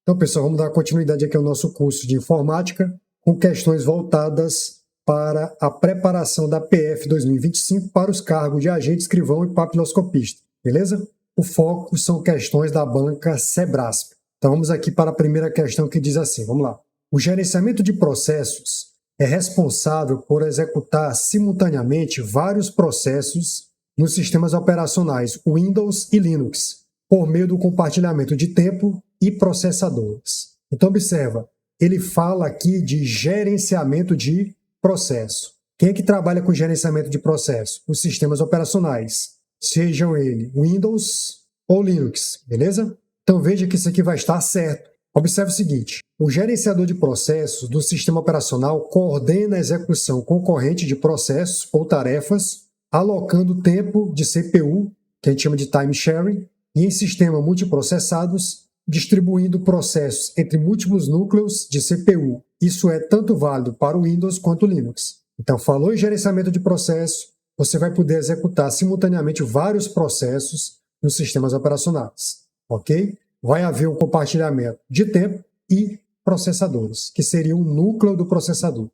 Então, pessoal, vamos dar continuidade aqui ao nosso curso de informática com questões voltadas para a preparação da PF 2025 para os cargos de agente, escrivão e papiloscopista, beleza? O foco são questões da banca Sebrasp. Então, vamos aqui para a primeira questão que diz assim, vamos lá. O gerenciamento de processos é responsável por executar simultaneamente vários processos nos sistemas operacionais Windows e Linux, por meio do compartilhamento de tempo e processadores. Então, observa, ele fala aqui de gerenciamento de processo. Quem é que trabalha com gerenciamento de processo? Os sistemas operacionais, sejam eles Windows ou Linux, beleza? Então, veja que isso aqui vai estar certo. Observe o seguinte, o gerenciador de processos do sistema operacional coordena a execução concorrente de processos ou tarefas, alocando tempo de CPU, que a gente chama de time sharing, e em sistemas multiprocessados, distribuindo processos entre múltiplos núcleos de CPU. Isso é tanto válido para o Windows quanto o Linux. Então, falou em gerenciamento de processo, você vai poder executar simultaneamente vários processos nos sistemas operacionais, ok? Vai haver um compartilhamento de tempo e processadores, que seria o núcleo do processador.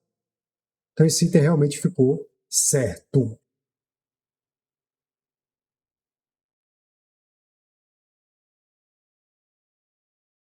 Então, esse item realmente ficou certo.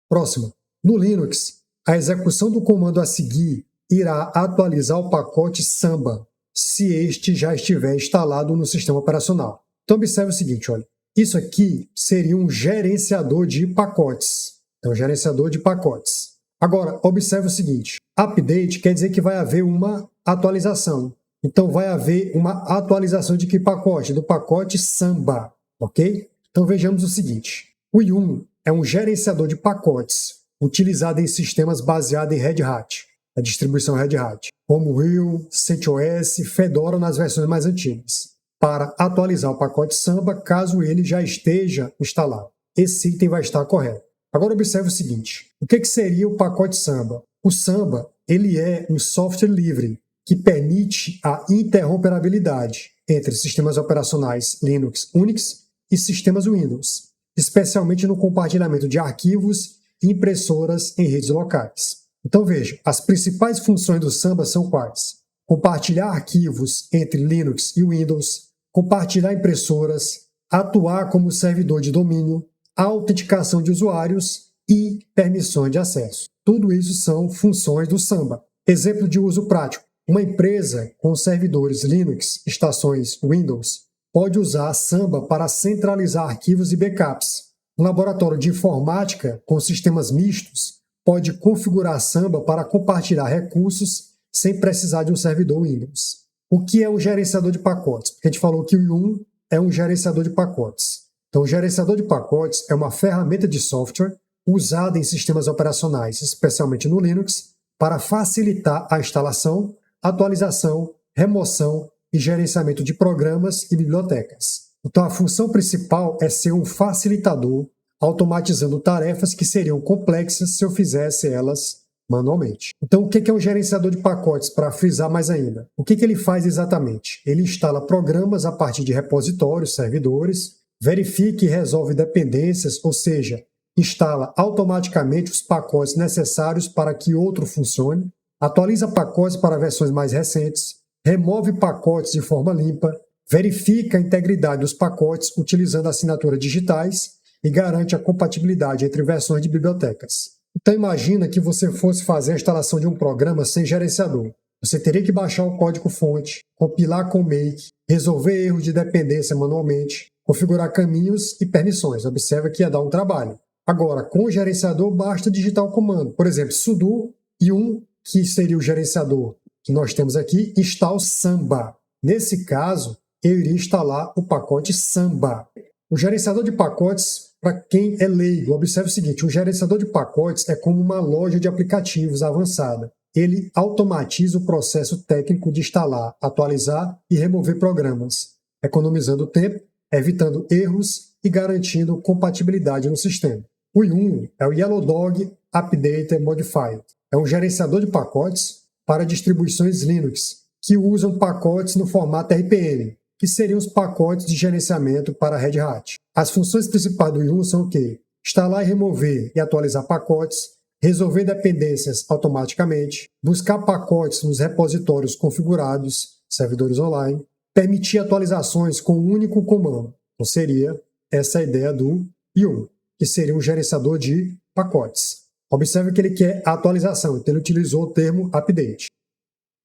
Próximo. No Linux, a execução do comando a seguir irá atualizar o pacote Samba, se este já estiver instalado no sistema operacional. Então, observe o seguinte, olha. Isso aqui seria um gerenciador de pacotes. Então, gerenciador de pacotes. Agora, observe o seguinte. Update quer dizer que vai haver uma atualização. Então, vai haver uma atualização de que pacote? Do pacote Samba, ok? Então, vejamos o seguinte. O Yum é um gerenciador de pacotes utilizado em sistemas baseados em Red Hat, a distribuição Red Hat, como RHEL, CentOS, Fedora nas versões mais antigas, para atualizar o pacote Samba caso ele já esteja instalado. Esse item vai estar correto. Agora observe o seguinte, o que seria o pacote Samba? O Samba ele é um software livre que permite a interoperabilidade entre sistemas operacionais Linux, Unix e sistemas Windows, especialmente no compartilhamento de arquivos e impressoras em redes locais. Então veja, as principais funções do Samba são quais? Compartilhar arquivos entre Linux e Windows, compartilhar impressoras, atuar como servidor de domínio, autenticação de usuários e permissões de acesso. Tudo isso são funções do Samba. Exemplo de uso prático. Uma empresa com servidores Linux, estações Windows, pode usar Samba para centralizar arquivos e backups. Um laboratório de informática com sistemas mistos pode configurar Samba para compartilhar recursos sem precisar de um servidor Windows. O que é um gerenciador de pacotes? Porque a gente falou que o Yum é um gerenciador de pacotes. Então, o gerenciador de pacotes é uma ferramenta de software usada em sistemas operacionais, especialmente no Linux, para facilitar a instalação, atualização, remoção e gerenciamento de programas e bibliotecas. Então, a função principal é ser um facilitador, automatizando tarefas que seriam complexas se eu fizesse elas manualmente. Então, o que é um gerenciador de pacotes, para frisar mais ainda? O que ele faz exatamente? Ele instala programas a partir de repositórios, servidores, verifica e resolve dependências, ou seja, instala automaticamente os pacotes necessários para que outro funcione, atualiza pacotes para versões mais recentes, remove pacotes de forma limpa, verifica a integridade dos pacotes utilizando assinaturas digitais e garante a compatibilidade entre versões de bibliotecas. Então imagina que você fosse fazer a instalação de um programa sem gerenciador. Você teria que baixar o código-fonte, compilar com make, resolver erros de dependência manualmente, configurar caminhos e permissões. Observa que ia dar um trabalho. Agora, com o gerenciador, basta digitar o comando. Por exemplo, sudo yum, que seria o gerenciador que nós temos aqui, install Samba. Nesse caso, eu iria instalar o pacote Samba. O gerenciador de pacotes, para quem é leigo, observe o seguinte, o gerenciador de pacotes é como uma loja de aplicativos avançada. Ele automatiza o processo técnico de instalar, atualizar e remover programas, economizando tempo, evitando erros e garantindo compatibilidade no sistema. O Yum é o Yellow Dog Updater Modifier. É um gerenciador de pacotes para distribuições Linux, que usam pacotes no formato RPM, que seriam os pacotes de gerenciamento para Red Hat. As funções principais do Yum são o quê? instalar e remover e atualizar pacotes, resolver dependências automaticamente, buscar pacotes nos repositórios configurados, servidores online, permitir atualizações com um único comando. Então seria essa a ideia do Yum, que seria um gerenciador de pacotes. Observe que ele quer atualização, então ele utilizou o termo update.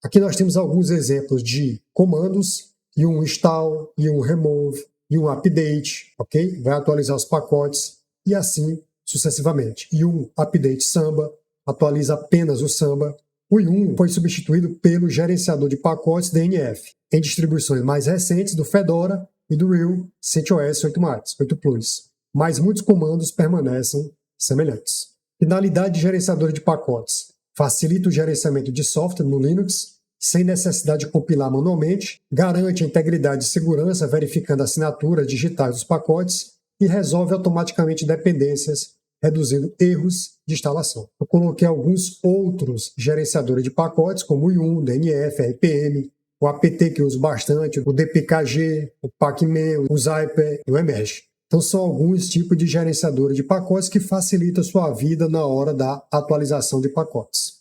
Aqui nós temos alguns exemplos de comandos, Yum install, Yum remove, Yum update, ok? Vai atualizar os pacotes e assim sucessivamente. Yum update Samba, atualiza apenas o Samba. O Yum foi substituído pelo gerenciador de pacotes DNF, em distribuições mais recentes do Fedora e do Real CentOS 8 Plus, mas muitos comandos permanecem semelhantes. Finalidade de gerenciador de pacotes. Facilita o gerenciamento de software no Linux, sem necessidade de compilar manualmente, garante a integridade e segurança verificando a assinatura digitais dos pacotes e resolve automaticamente dependências, reduzindo erros de instalação. Eu coloquei alguns outros gerenciadores de pacotes, como o Yum, DNF, RPM, o apt que eu uso bastante, o dpkg, o pacman, o zyper e o emerge. Então são alguns tipos de gerenciadores de pacotes que facilitam a sua vida na hora da atualização de pacotes.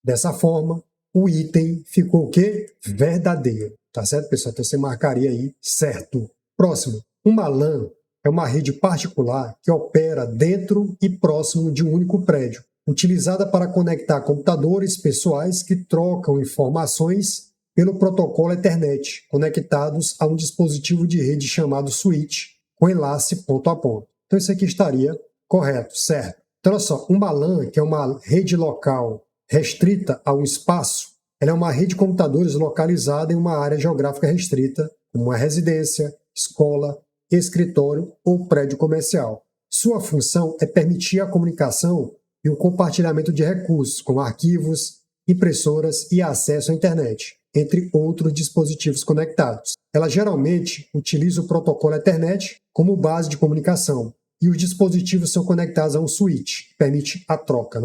Dessa forma, o item ficou o quê? Verdadeiro. Tá certo, pessoal? Então você marcaria aí certo. Próximo. Uma LAN é uma rede particular que opera dentro e próximo de um único prédio, utilizada para conectar computadores pessoais que trocam informações pelo protocolo Ethernet, conectados a um dispositivo de rede chamado switch, com enlace ponto a ponto. Então isso aqui estaria correto, certo? Então olha só, uma LAN, que é uma rede local restrita a um espaço, ela é uma rede de computadores localizada em uma área geográfica restrita, como uma residência, escola, escritório ou prédio comercial. Sua função é permitir a comunicação e o compartilhamento de recursos, como arquivos, impressoras e acesso à internet, entre outros dispositivos conectados. Ela geralmente utiliza o protocolo Ethernet como base de comunicação, e os dispositivos são conectados a um switch, que permite a troca,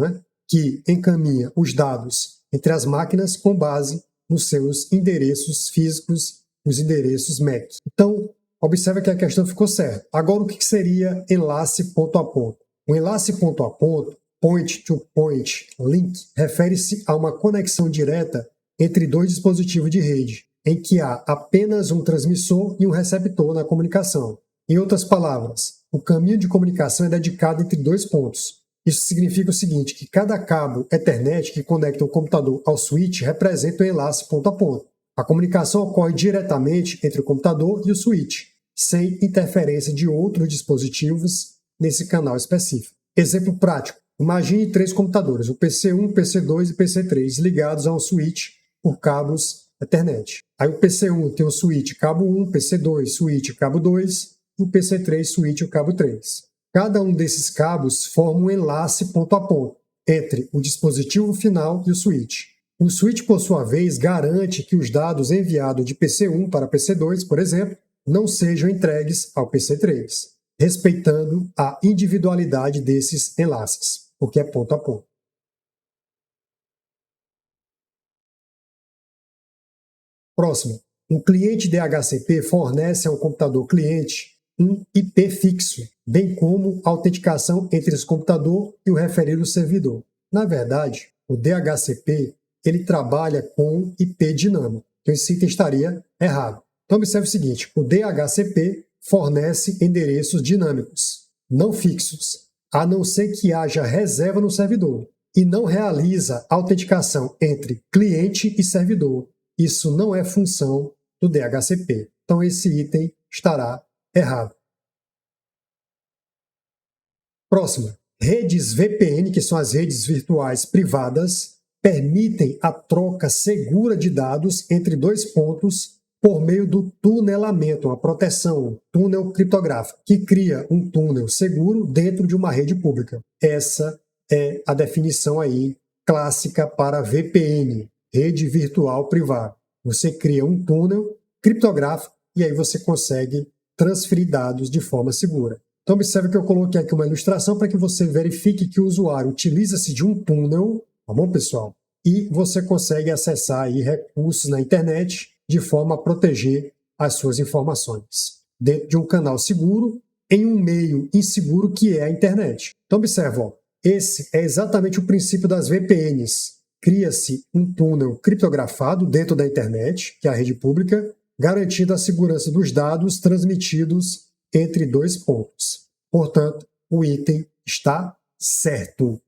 que encaminha os dados entre as máquinas com base nos seus endereços físicos, os endereços MAC. Então, observe que a questão ficou certa. Agora, o que seria enlace ponto a ponto? O enlace ponto a ponto, point-to-point link, refere-se a uma conexão direta entre dois dispositivos de rede, em que há apenas um transmissor e um receptor na comunicação. Em outras palavras, o caminho de comunicação é dedicado entre dois pontos. Isso significa o seguinte, que cada cabo Ethernet que conecta o computador ao switch representa o enlace ponto a ponto. A comunicação ocorre diretamente entre o computador e o switch, sem interferência de outros dispositivos nesse canal específico. Exemplo prático. Imagine 3 computadores, o PC1, PC2 e PC3, ligados a um switch por cabos Ethernet. Aí o PC1 tem o switch cabo 1, PC2 switch cabo 2 e o PC3 switch o cabo 3. Cada um desses cabos forma um enlace ponto a ponto entre o dispositivo final e o switch. O switch, por sua vez, garante que os dados enviados de PC1 para PC2, por exemplo, não sejam entregues ao PC3, respeitando a individualidade desses enlaces, porque é ponto a ponto. Próximo. Um cliente DHCP fornece a um computador cliente um IP fixo, bem como a autenticação entre esse computador e o referido servidor. Na verdade, o DHCP ele trabalha com IP dinâmico, então esse item estaria errado. Então observe o seguinte, o DHCP fornece endereços dinâmicos, não fixos, a não ser que haja reserva no servidor, e não realiza autenticação entre cliente e servidor. Isso não é função do DHCP. Então esse item estará errado. Próxima. Redes VPN, que são as redes virtuais privadas, permitem a troca segura de dados entre dois pontos por meio do tunelamento, uma proteção, túnel criptográfico, que cria um túnel seguro dentro de uma rede pública. Essa é a definição aí clássica para VPN, rede virtual privada. Você cria um túnel criptográfico e aí você consegue transferir dados de forma segura. Então observe que eu coloquei aqui uma ilustração para que você verifique que o usuário utiliza-se de um túnel, tá bom, pessoal? E você consegue acessar aí recursos na internet de forma a proteger as suas informações. Dentro de um canal seguro em um meio inseguro que é a internet. Então, observa, ó, esse é exatamente o princípio das VPNs. Cria-se um túnel criptografado dentro da internet, que é a rede pública, garantindo a segurança dos dados transmitidos entre dois pontos. Portanto, o item está certo.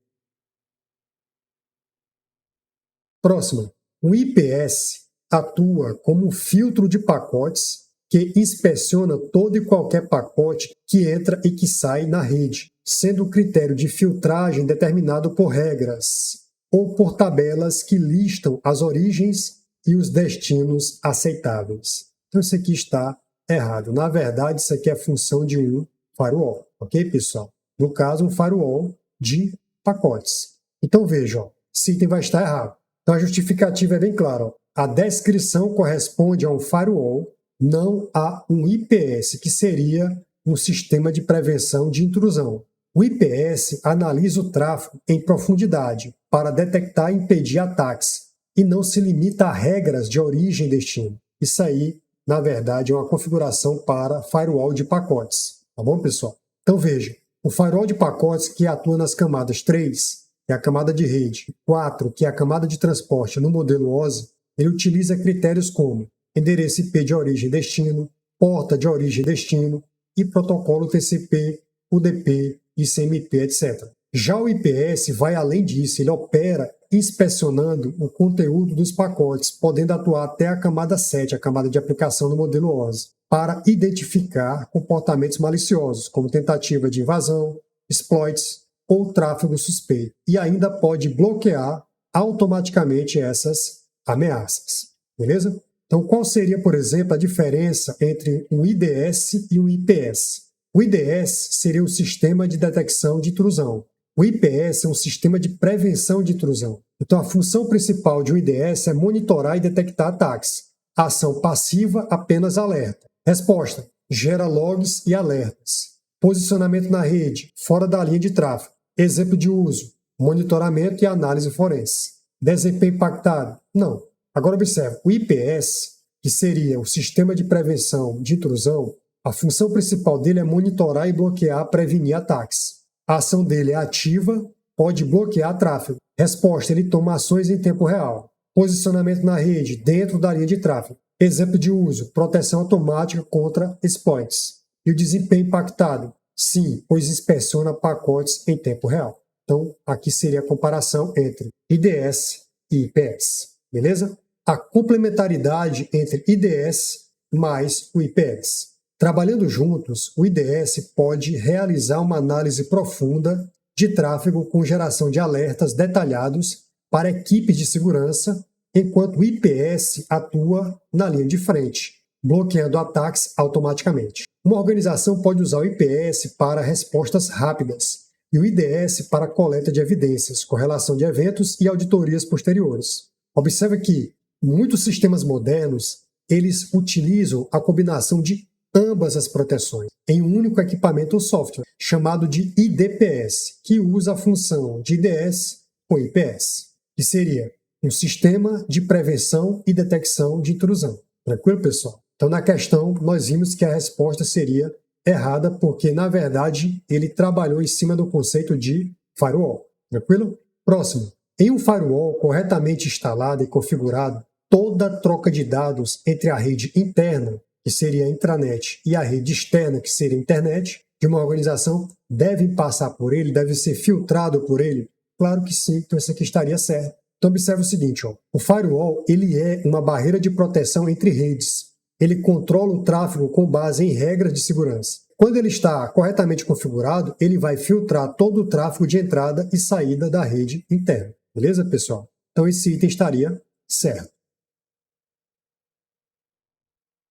Próximo. O IPS atua como um filtro de pacotes que inspeciona todo e qualquer pacote que entra e que sai na rede, sendo o critério de filtragem determinado por regras ou por tabelas que listam as origens e os destinos aceitáveis. Então isso aqui está errado. Na verdade, isso aqui é função de um firewall, ok, pessoal? No caso, um firewall de pacotes. Então veja, ó, esse item vai estar errado. Então a justificativa é bem clara. Ó. A descrição corresponde a um firewall, não a um IPS, que seria um sistema de prevenção de intrusão. O IPS analisa o tráfego em profundidade para detectar e impedir ataques e não se limita a regras de origem e destino. Isso aí, na verdade, é uma configuração para firewall de pacotes. Tá bom, pessoal? Então veja, o firewall de pacotes que atua nas camadas 3, que é a camada de rede, 4, que é a camada de transporte no modelo OSI, ele utiliza critérios como endereço IP de origem e destino, porta de origem e destino e protocolo TCP, UDP, ICMP, etc. Já o IPS vai além disso, ele opera inspecionando o conteúdo dos pacotes, podendo atuar até a camada 7, a camada de aplicação no modelo OSI, para identificar comportamentos maliciosos, como tentativa de invasão, exploits ou tráfego suspeito, e ainda pode bloquear automaticamente essas ameaças. Beleza? Então, qual seria, por exemplo, a diferença entre um IDS e um IPS? O IDS seria um sistema de detecção de intrusão. O IPS é um sistema de prevenção de intrusão. Então, a função principal de um IDS é monitorar e detectar ataques. A ação passiva, apenas alerta. Resposta: gera logs e alertas. Posicionamento na rede, fora da linha de tráfego. Exemplo de uso: monitoramento e análise forense. Desempenho impactado? Não. Agora observe, o IPS, que seria o sistema de prevenção de intrusão, a função principal dele é monitorar e bloquear, prevenir ataques. A ação dele é ativa, pode bloquear tráfego. Resposta: ele toma ações em tempo real. Posicionamento na rede, dentro da linha de tráfego. Exemplo de uso: proteção automática contra exploits. E o desempenho impactado? Sim, pois inspeciona pacotes em tempo real. Então, aqui seria a comparação entre IDS e IPS. Beleza? A complementaridade entre IDS mais o IPS. Trabalhando juntos, o IDS pode realizar uma análise profunda de tráfego com geração de alertas detalhados para equipes de segurança, enquanto o IPS atua na linha de frente, bloqueando ataques automaticamente. Uma organização pode usar o IPS para respostas rápidas e o IDS para coleta de evidências, correlação de eventos e auditorias posteriores. Observe que muitos sistemas modernos, eles utilizam a combinação de ambas as proteções em um único equipamento ou software, chamado de IDPS, que usa a função de IDS ou IPS, que seria um sistema de prevenção e detecção de intrusão. Tranquilo, pessoal? Então, na questão, nós vimos que a resposta seria errada, porque, na verdade, ele trabalhou em cima do conceito de firewall. Tranquilo? Próximo. Em um firewall corretamente instalado e configurado, toda troca de dados entre a rede interna, que seria a intranet, e a rede externa, que seria a internet, de uma organização, deve passar por ele, deve ser filtrado por ele? Claro que sim, então isso aqui estaria certo. Então observe o seguinte, ó, o firewall ele é uma barreira de proteção entre redes. Ele controla o tráfego com base em regras de segurança. Quando ele está corretamente configurado, ele vai filtrar todo o tráfego de entrada e saída da rede interna. Beleza, pessoal? Então esse item estaria certo.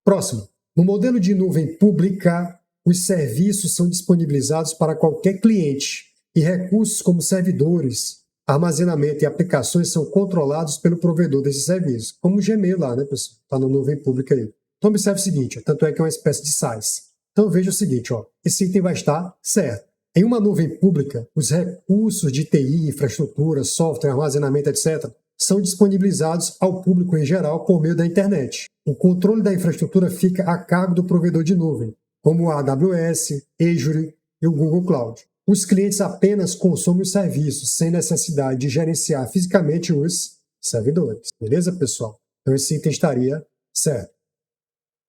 Próximo. No modelo de nuvem pública, os serviços são disponibilizados para qualquer cliente e recursos como servidores, armazenamento e aplicações são controlados pelo provedor desses serviços, como o Gmail lá, né, pessoal? Está na nuvem pública aí. Então observe o seguinte, ó, tanto é que é uma espécie de SaaS. Então veja o seguinte, ó, esse item vai estar certo. Em uma nuvem pública, os recursos de TI, infraestrutura, software, armazenamento, etc., são disponibilizados ao público em geral por meio da internet. O controle da infraestrutura fica a cargo do provedor de nuvem, como a AWS, Azure e o Google Cloud. Os clientes apenas consomem os serviços sem necessidade de gerenciar fisicamente os servidores. Beleza, pessoal? Então esse item estaria certo.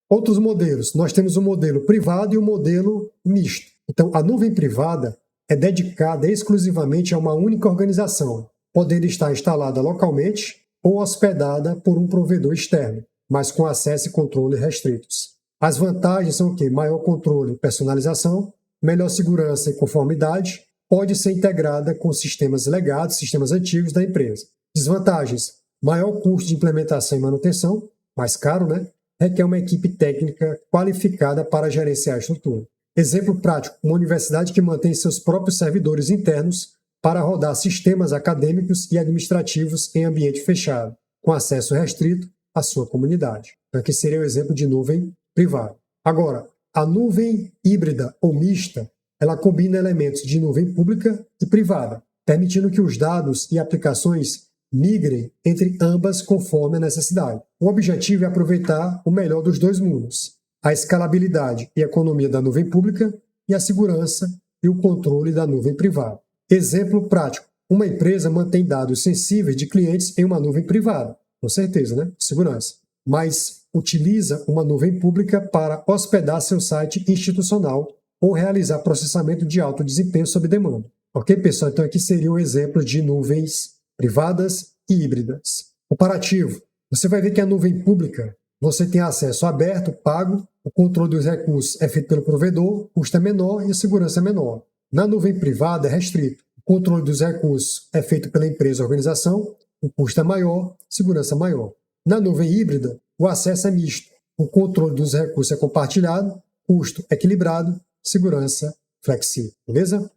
Outros modelos. Nós temos o modelo privado e o modelo misto. Então, a nuvem privada é dedicada exclusivamente a uma única organização, podendo estar instalada localmente ou hospedada por um provedor externo, mas com acesso e controle restritos. As vantagens são o quê? Maior controle e personalização, melhor segurança e conformidade, pode ser integrada com sistemas legados, sistemas antigos da empresa. Desvantagens: maior custo de implementação e manutenção, mais caro, né? Requer uma equipe técnica qualificada para gerenciar a estrutura. Exemplo prático: uma universidade que mantém seus próprios servidores internos para rodar sistemas acadêmicos e administrativos em ambiente fechado, com acesso restrito à sua comunidade. Aqui seria o exemplo de nuvem privada. Agora, a nuvem híbrida ou mista, ela combina elementos de nuvem pública e privada, permitindo que os dados e aplicações migrem entre ambas conforme a necessidade. O objetivo é aproveitar o melhor dos dois mundos: a escalabilidade e economia da nuvem pública e a segurança e o controle da nuvem privada. Exemplo prático: uma empresa mantém dados sensíveis de clientes em uma nuvem privada, com certeza, né? Segurança. Mas utiliza uma nuvem pública para hospedar seu site institucional ou realizar processamento de alto desempenho sob demanda. Ok, pessoal? Então aqui seria um exemplo de nuvens privadas e híbridas. Comparativo: você vai ver que a nuvem pública você tem acesso aberto, pago, o controle dos recursos é feito pelo provedor, o custo é menor e a segurança é menor. Na nuvem privada é restrito, o controle dos recursos é feito pela empresa ou organização, o custo é maior, segurança maior. Na nuvem híbrida, o acesso é misto, o controle dos recursos é compartilhado, custo equilibrado, segurança flexível. Beleza?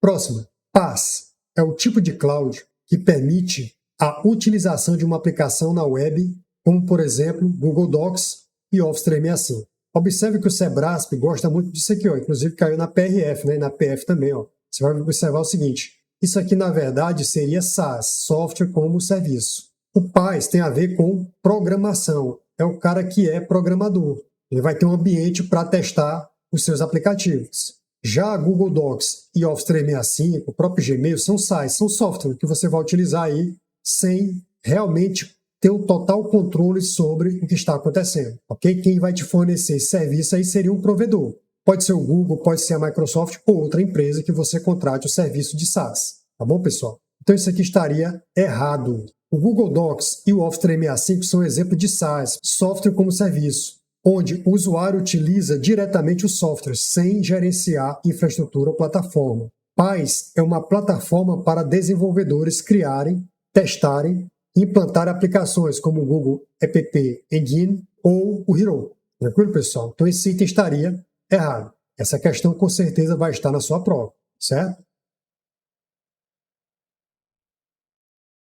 Próxima: PaaS. É o tipo de cloud que permite a utilização de uma aplicação na web, como, por exemplo, Google Docs e Office 365. Observe que o Sebrasp gosta muito disso aqui, ó. Inclusive caiu na PRF, né? E na PF também. Ó. Você vai observar o seguinte: isso aqui, na verdade, seria SaaS, Software como Serviço. O PaaS tem a ver com programação. É o cara que é programador. Ele vai ter um ambiente para testar os seus aplicativos. Já Google Docs e Office 365, o próprio Gmail, são SaaS, são software que você vai utilizar aí sem realmente ter um total controle sobre o que está acontecendo. Ok? Quem vai te fornecer esse serviço aí seria um provedor. Pode ser o Google, pode ser a Microsoft ou outra empresa que você contrate o serviço de SaaS. Tá bom, pessoal? Então isso aqui estaria errado. O Google Docs e o Office 365 são exemplo de SaaS, software como serviço, onde o usuário utiliza diretamente o software, sem gerenciar infraestrutura ou plataforma. PaaS é uma plataforma para desenvolvedores criarem, testarem e implantar aplicações como o Google App Engine ou o Hero. Tranquilo, pessoal? Então esse item estaria errado. Essa questão com certeza vai estar na sua prova, certo?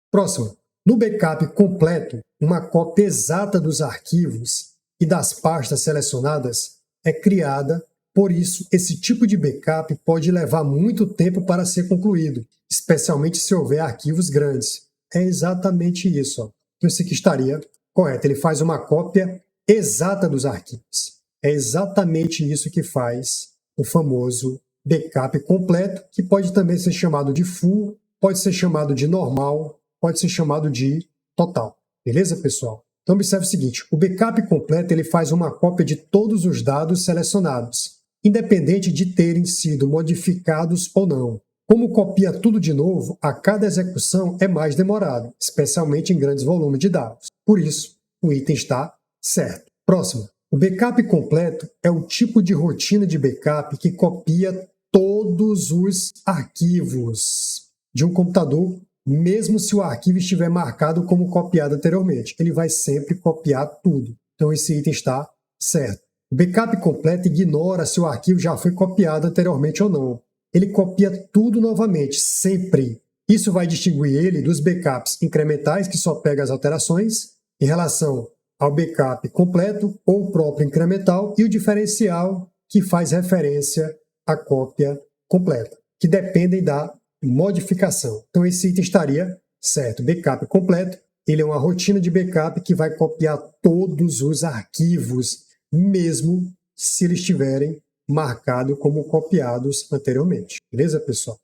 Próximo. No backup completo, uma cópia exata dos arquivos e das pastas selecionadas é criada, por isso esse tipo de backup pode levar muito tempo para ser concluído, especialmente se houver arquivos grandes. É exatamente isso. Ó. Então isso aqui estaria correto. Ele faz uma cópia exata dos arquivos. É exatamente isso que faz o famoso backup completo, que pode também ser chamado de full, pode ser chamado de normal, pode ser chamado de total. Beleza, pessoal? Então observe o seguinte: o backup completo ele faz uma cópia de todos os dados selecionados, independente de terem sido modificados ou não. Como copia tudo de novo, a cada execução é mais demorado, especialmente em grandes volumes de dados. Por isso, o item está certo. Próximo. O backup completo é o tipo de rotina de backup que copia todos os arquivos de um computador, mesmo se o arquivo estiver marcado como copiado anteriormente. Ele vai sempre copiar tudo. Então esse item está certo. O backup completo ignora se o arquivo já foi copiado anteriormente ou não. Ele copia tudo novamente, sempre. Isso vai distinguir ele dos backups incrementais, que só pega as alterações, em relação ao backup completo ou próprio incremental, e o diferencial, que faz referência à cópia completa, que dependem da modificação. Então esse item estaria certo. Backup completo, ele é uma rotina de backup que vai copiar todos os arquivos, mesmo se eles estiverem marcados como copiados anteriormente. Beleza, pessoal?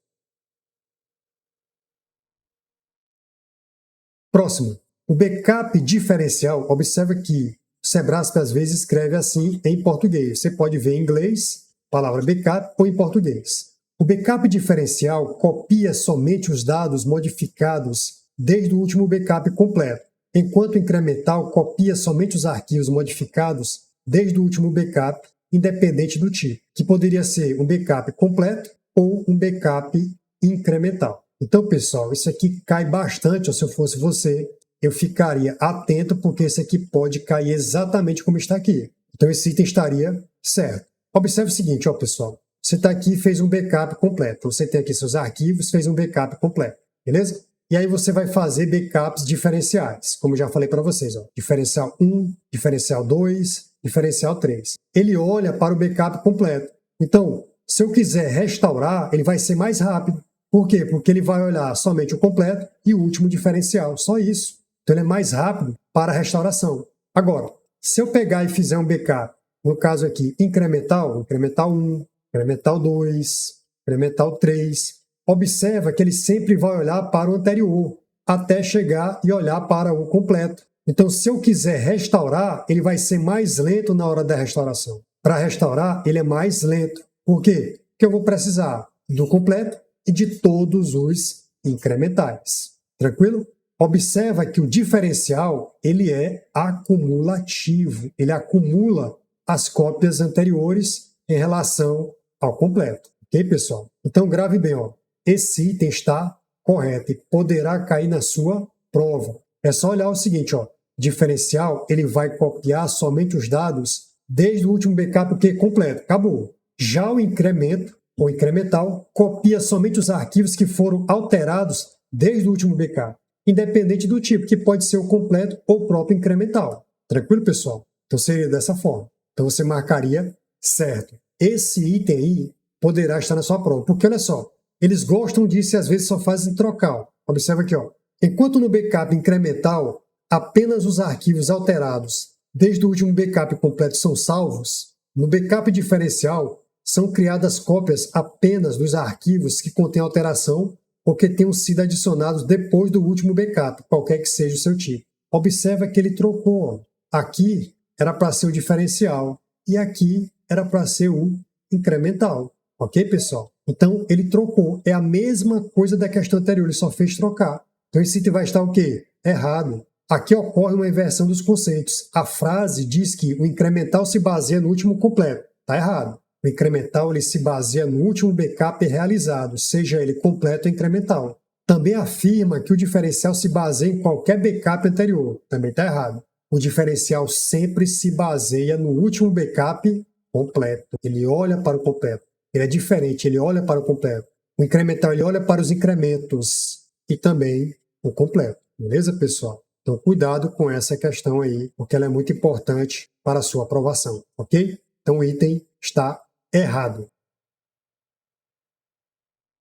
Próximo, o backup diferencial. Observa que o Sebrasp às vezes escreve assim em português. Você pode ver em inglês, palavra backup, ou em português. O backup diferencial copia somente os dados modificados desde o último backup completo, enquanto o incremental copia somente os arquivos modificados desde o último backup, independente do tipo, que poderia ser um backup completo ou um backup incremental. Então, pessoal, isso aqui cai bastante, ou se eu fosse você, eu ficaria atento, porque isso aqui pode cair exatamente como está aqui. Então, esse item estaria certo. Observe o seguinte, ó, pessoal. Você está aqui e fez um backup completo. Você tem aqui seus arquivos, fez um backup completo, beleza? E aí você vai fazer backups diferenciais, como já falei para vocês, ó. Diferencial 1, diferencial 2, diferencial 3. Ele olha para o backup completo. Então, se eu quiser restaurar, ele vai ser mais rápido. Por quê? Porque ele vai olhar somente o completo e o último diferencial, só isso. Então ele é mais rápido para a restauração. Agora, se eu pegar e fizer um backup, no caso aqui, incremental 1, incremental 2, incremental 3, observa que ele sempre vai olhar para o anterior, até chegar e olhar para o completo. Então, se eu quiser restaurar, ele vai ser mais lento na hora da restauração. Para restaurar, ele é mais lento. Por quê? Porque eu vou precisar do completo e de todos os incrementais. Tranquilo? Observa que o diferencial ele é acumulativo. Ele acumula as cópias anteriores em relação ao completo. Ok, pessoal? Então, grave bem, ó. Esse item está correto e poderá cair na sua prova. É só olhar o seguinte, ó. Diferencial, ele vai copiar somente os dados desde o último backup que é completo. Acabou. Já o incremento, ou incremental, copia somente os arquivos que foram alterados desde o último backup, independente do tipo, que pode ser o completo ou o próprio incremental. Tranquilo, pessoal? Então seria dessa forma. Então você marcaria certo. Esse item aí poderá estar na sua prova, porque olha só, eles gostam disso e às vezes só fazem trocar. Observa aqui, ó. Enquanto no backup incremental, apenas os arquivos alterados desde o último backup completo são salvos, no backup diferencial, são criadas cópias apenas dos arquivos que contêm alteração ou que tenham sido adicionados depois do último backup, qualquer que seja o seu tipo. Observa que ele trocou. Aqui era para ser o diferencial e aqui era para ser o incremental. Ok, pessoal? Então, ele trocou. É a mesma coisa da questão anterior, ele só fez trocar. Então, esse item vai estar o quê? Errado. Aqui ocorre uma inversão dos conceitos. A frase diz que o incremental se baseia no último completo. Está errado. O incremental ele se baseia no último backup realizado, seja ele completo ou incremental. Também afirma que o diferencial se baseia em qualquer backup anterior. Também está errado. O diferencial sempre se baseia no último backup completo. Ele olha para o completo. Ele é diferente, ele olha para o completo. O incremental ele olha para os incrementos e também o completo. Beleza, pessoal? Então, cuidado com essa questão aí, porque ela é muito importante para a sua aprovação, ok? Então, o item está errado.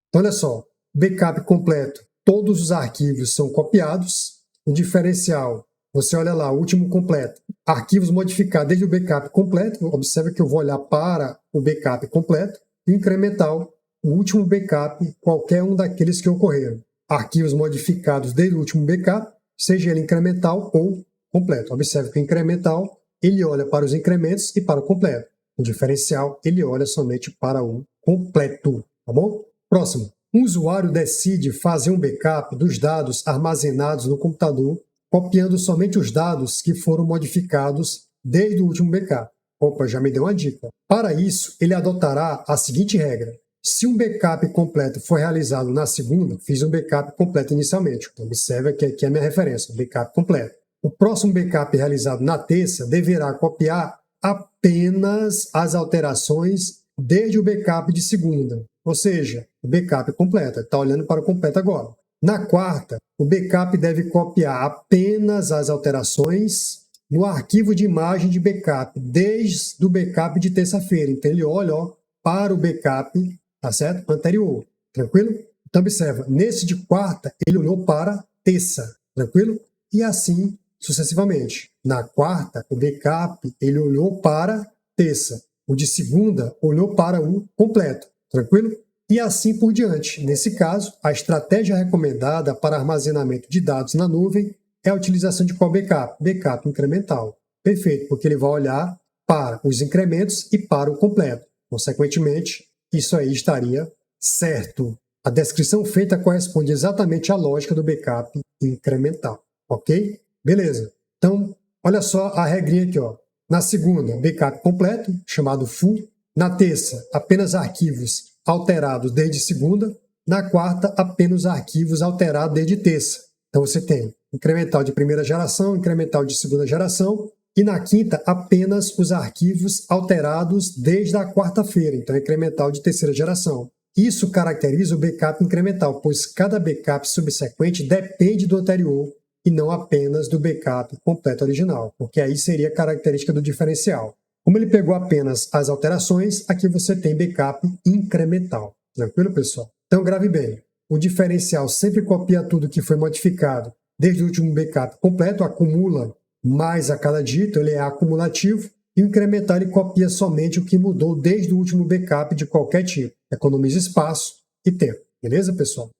Então, olha só, backup completo, todos os arquivos são copiados. O diferencial, você olha lá, o último completo, arquivos modificados desde o backup completo. Observa que eu vou olhar para o backup completo. E o incremental, o último backup, qualquer um daqueles que ocorreram. Arquivos modificados desde o último backup, seja ele incremental ou completo. Observe que o incremental, ele olha para os incrementos e para o completo. O diferencial, ele olha somente para o completo, tá bom? Próximo. Um usuário decide fazer um backup dos dados armazenados no computador, copiando somente os dados que foram modificados desde o último backup. Opa, já me deu uma dica. Para isso, ele adotará a seguinte regra. Se um backup completo for realizado na segunda, fiz um backup completo inicialmente. Então, observa que aqui é a minha referência, backup completo. O próximo backup realizado na terça deverá copiar apenas as alterações desde o backup de segunda. Ou seja, o backup completo. Está olhando para o completo agora. Na quarta, o backup deve copiar apenas as alterações no arquivo de imagem de backup, desde o backup de terça-feira. Então, ele olha para o backup, tá certo? Anterior. Tranquilo? Então, observa, nesse de quarta, ele olhou para terça. Tranquilo? E assim sucessivamente. Na quarta, o backup ele olhou para terça. O de segunda olhou para o completo. Tranquilo? E assim por diante. Nesse caso, a estratégia recomendada para armazenamento de dados na nuvem é a utilização de qual backup? Backup incremental. Perfeito, porque ele vai olhar para os incrementos e para o completo. Consequentemente, isso aí estaria certo. A descrição feita corresponde exatamente à lógica do backup incremental. Ok? Beleza. Então, olha só a regrinha aqui, ó. Na segunda, backup completo, chamado full. Na terça, apenas arquivos alterados desde segunda. Na quarta, apenas arquivos alterados desde terça. Então você tem incremental de primeira geração, incremental de segunda geração. E na quinta, apenas os arquivos alterados desde a quarta-feira. Então, incremental de terceira geração. Isso caracteriza o backup incremental, pois cada backup subsequente depende do anterior e não apenas do backup completo original, porque aí seria a característica do diferencial. Como ele pegou apenas as alterações, aqui você tem backup incremental. Tranquilo, pessoal? Então, grave bem. O diferencial sempre copia tudo que foi modificado desde o último backup completo, acumula mais a cada dito, ele é acumulativo, e o incremental ele copia somente o que mudou desde o último backup de qualquer tipo. Economiza espaço e tempo. Beleza, pessoal?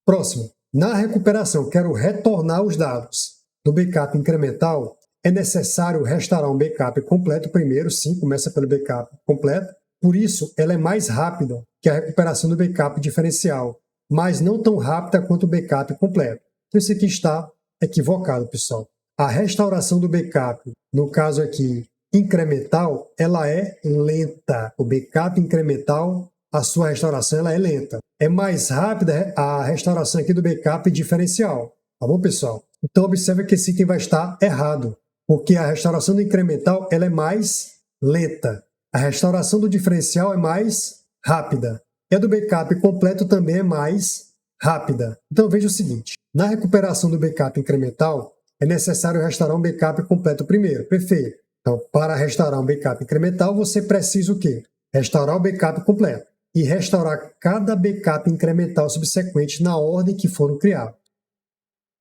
Próximo. Na recuperação, quero retornar os dados. No backup incremental, é necessário restaurar um backup completo primeiro, sim, começa pelo backup completo. Por isso, ela é mais rápida que a recuperação do backup diferencial, mas não tão rápida quanto o backup completo. Então, isso aqui está equivocado, pessoal. A restauração do backup, no caso aqui, incremental, ela é lenta. O backup incremental, a sua restauração, ela é lenta. É mais rápida a restauração aqui do backup diferencial. Tá bom, pessoal? Então, observe que esse item vai estar errado, porque a restauração do incremental, ela é mais lenta. A restauração do diferencial é mais rápida. E a do backup completo também é mais rápida. Então, veja o seguinte. Na recuperação do backup incremental, é necessário restaurar um backup completo primeiro. Perfeito. Então, para restaurar um backup incremental, você precisa o quê? Restaurar o backup completo e restaurar cada backup incremental subsequente na ordem que foram criados.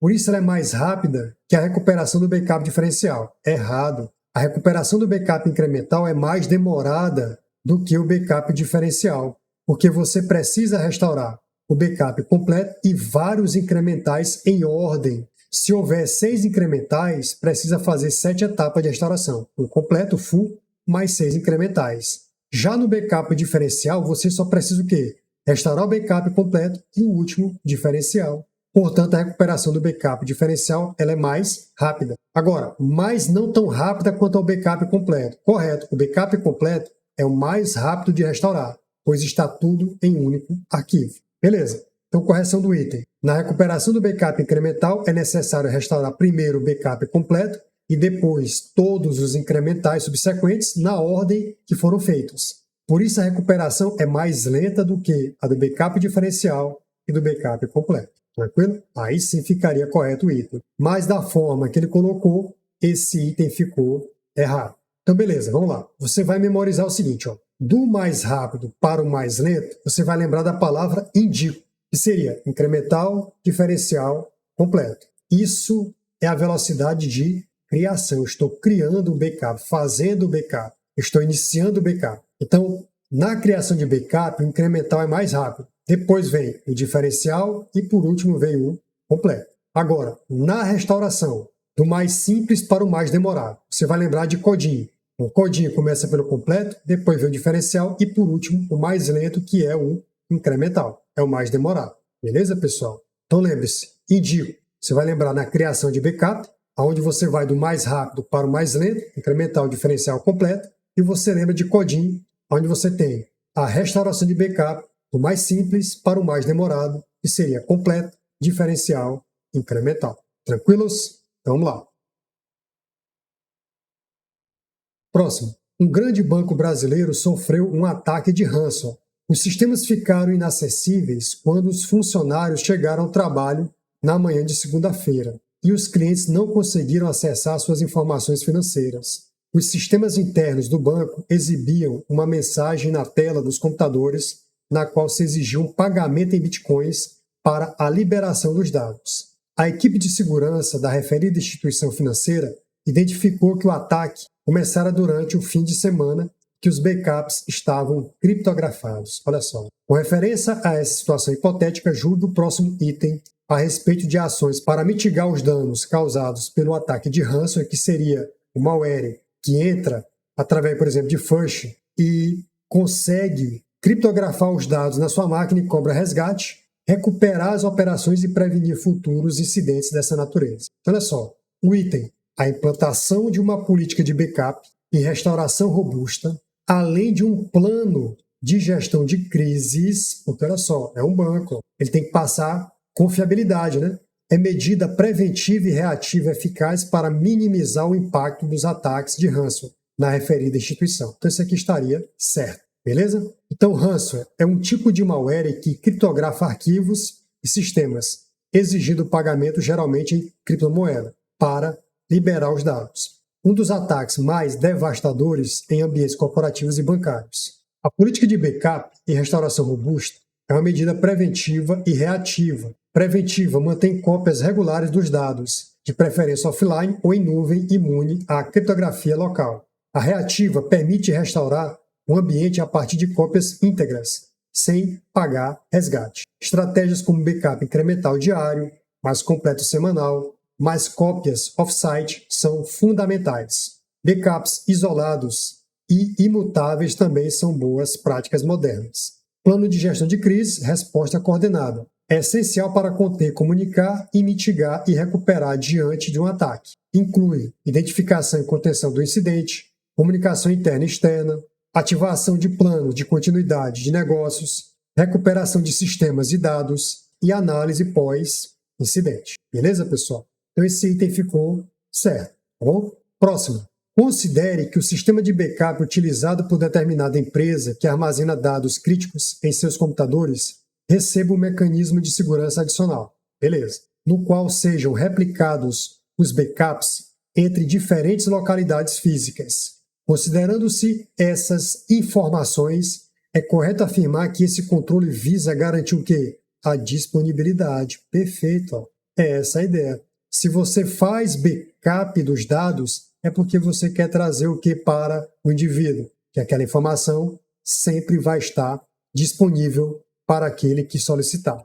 Por isso ela é mais rápida que a recuperação do backup diferencial. Errado. A recuperação do backup incremental é mais demorada do que o backup diferencial, porque você precisa restaurar o backup completo e vários incrementais em ordem. Se houver 6 incrementais, precisa fazer 7 etapas de restauração. O completo, full, mais 6 incrementais. Já no backup diferencial, você só precisa o quê? Restaurar o backup completo e o último diferencial. Portanto, a recuperação do backup diferencial ela é mais rápida. Agora, mas não tão rápida quanto ao backup completo. Correto, o backup completo é o mais rápido de restaurar, pois está tudo em um único arquivo. Beleza? Então, correção do item. Na recuperação do backup incremental, é necessário restaurar primeiro o backup completo e depois todos os incrementais subsequentes na ordem que foram feitos. Por isso, a recuperação é mais lenta do que a do backup diferencial e do backup completo. Tranquilo? Aí sim ficaria correto o item. Mas da forma que ele colocou, esse item ficou errado. Então, beleza, vamos lá. Você vai memorizar o seguinte, ó. Do mais rápido para o mais lento, você vai lembrar da palavra indico, que seria incremental, diferencial, completo. Isso é a velocidade de criação. Eu estou criando o backup, fazendo o backup, estou iniciando o backup. Então, na criação de backup, o incremental é mais rápido. Depois vem o diferencial e, por último, vem o completo. Agora, na restauração, do mais simples para o mais demorado, você vai lembrar de codinho. O codinho começa pelo completo, depois vem o diferencial e, por último, o mais lento, que é o incremental. É o mais demorado. Beleza, pessoal? Então, lembre-se, indico. Você vai lembrar na criação de backup, onde você vai do mais rápido para o mais lento, incremental, diferencial, completo, e você lembra de codinho, onde você tem a restauração de backup, do mais simples para o mais demorado, que seria completo, diferencial, incremental. Tranquilos? Então, vamos lá. Próximo. Um grande banco brasileiro sofreu um ataque de ransom. Os sistemas ficaram inacessíveis quando os funcionários chegaram ao trabalho na manhã de segunda-feira e os clientes não conseguiram acessar suas informações financeiras. Os sistemas internos do banco exibiam uma mensagem na tela dos computadores na qual se exigia um pagamento em bitcoins para a liberação dos dados. a equipe de segurança da referida instituição financeira identificou que o ataque começara durante o fim de semana que os backups estavam criptografados. Olha só. Com referência a essa situação hipotética, julgue o próximo item a respeito de ações para mitigar os danos causados pelo ataque de ransomware, que seria o malware que entra através, por exemplo, de phishing e consegue criptografar os dados na sua máquina e cobra resgate, recuperar as operações e prevenir futuros incidentes dessa natureza. Olha só, o item, a implantação de uma política de backup e restauração robusta, além de um plano de gestão de crises, porque olha só, é um banco, ele tem que passar confiabilidade, né? É medida preventiva e reativa eficaz para minimizar o impacto dos ataques de ransomware na referida instituição. Então isso aqui estaria certo, beleza? Então ransomware é um tipo de malware que criptografa arquivos e sistemas, exigindo pagamento geralmente em criptomoeda para liberar os dados. Um dos ataques mais devastadores em ambientes corporativos e bancários. A política de backup e restauração robusta é uma medida preventiva e reativa. Preventiva mantém cópias regulares dos dados, de preferência offline ou em nuvem, imune à criptografia local. A reativa permite restaurar o ambiente a partir de cópias íntegras, sem pagar resgate. Estratégias como backup incremental diário, mais completo semanal, mais cópias off-site são fundamentais. Backups isolados e imutáveis também são boas práticas modernas. Plano de gestão de crise, resposta coordenada. É essencial para conter, comunicar e mitigar e recuperar diante de um ataque. Inclui identificação e contenção do incidente, comunicação interna e externa, ativação de planos de continuidade de negócios, recuperação de sistemas e dados e análise pós-incidente. Beleza, pessoal? Então esse item ficou certo. Tá bom? Próximo. Considere que o sistema de backup utilizado por determinada empresa que armazena dados críticos em seus computadores receba um mecanismo de segurança adicional. Beleza. No qual sejam replicados os backups entre diferentes localidades físicas. Considerando-se essas informações, é correto afirmar que esse controle visa garantir o quê? A disponibilidade. Perfeito. Ó. É essa a ideia. Se você faz backup dos dados, é porque você quer trazer o que para o indivíduo? Que aquela informação sempre vai estar disponível para aquele que solicitar.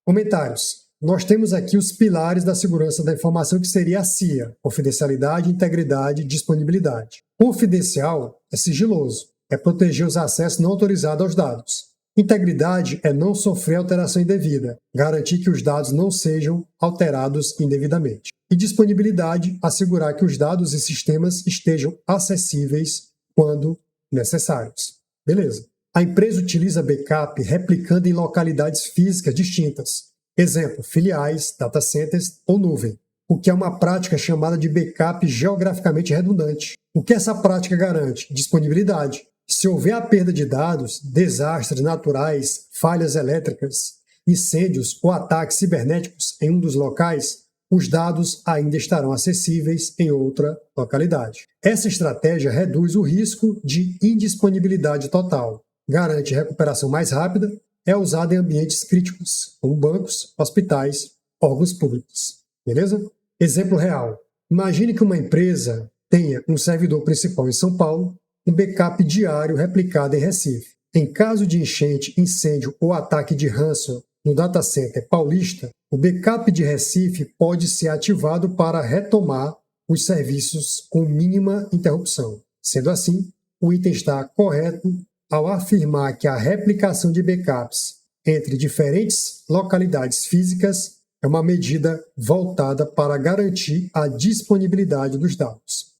Comentários. Nós temos aqui os pilares da segurança da informação, que seria a CIA: confidencialidade, integridade e disponibilidade. Confidencial é sigiloso, é proteger os acessos não autorizados aos dados. Integridade é não sofrer alteração indevida, garantir que os dados não sejam alterados indevidamente. E disponibilidade, assegurar que os dados e sistemas estejam acessíveis quando necessários. Beleza. A empresa utiliza backup replicando em localidades físicas distintas. Exemplo, filiais, data centers ou nuvem. O que é uma prática chamada de backup geograficamente redundante. O que essa prática garante? Disponibilidade. Se houver a perda de dados, desastres naturais, falhas elétricas, incêndios ou ataques cibernéticos em um dos locais, os dados ainda estarão acessíveis em outra localidade. Essa estratégia reduz o risco de indisponibilidade total, garante recuperação mais rápida, é usada em ambientes críticos, como bancos, hospitais, órgãos públicos. Beleza? Exemplo real. Imagine que uma empresa tenha um servidor principal em São Paulo, um backup diário replicado em Recife. Em caso de enchente, incêndio ou ataque de ransomware no data center paulista, o backup de Recife pode ser ativado para retomar os serviços com mínima interrupção. Sendo assim, o item está correto ao afirmar que a replicação de backups entre diferentes localidades físicas é uma medida voltada para garantir a disponibilidade dos dados.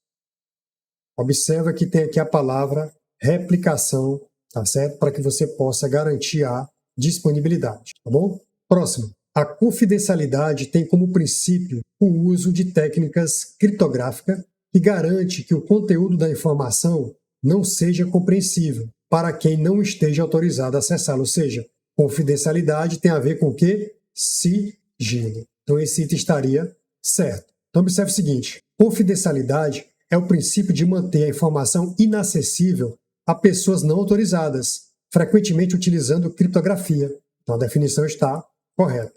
Observa que tem aqui a palavra replicação, tá certo? Para que você possa garantir a disponibilidade, tá bom? Próximo. A confidencialidade tem como princípio o uso de técnicas criptográficas que garante que o conteúdo da informação não seja compreensível para quem não esteja autorizado a acessá-lo. Ou seja, confidencialidade tem a ver com o quê? Sigilo. Então esse item estaria certo. Então observe o seguinte, confidencialidade é o princípio de manter a informação inacessível a pessoas não autorizadas, frequentemente utilizando criptografia. Então a definição está correta.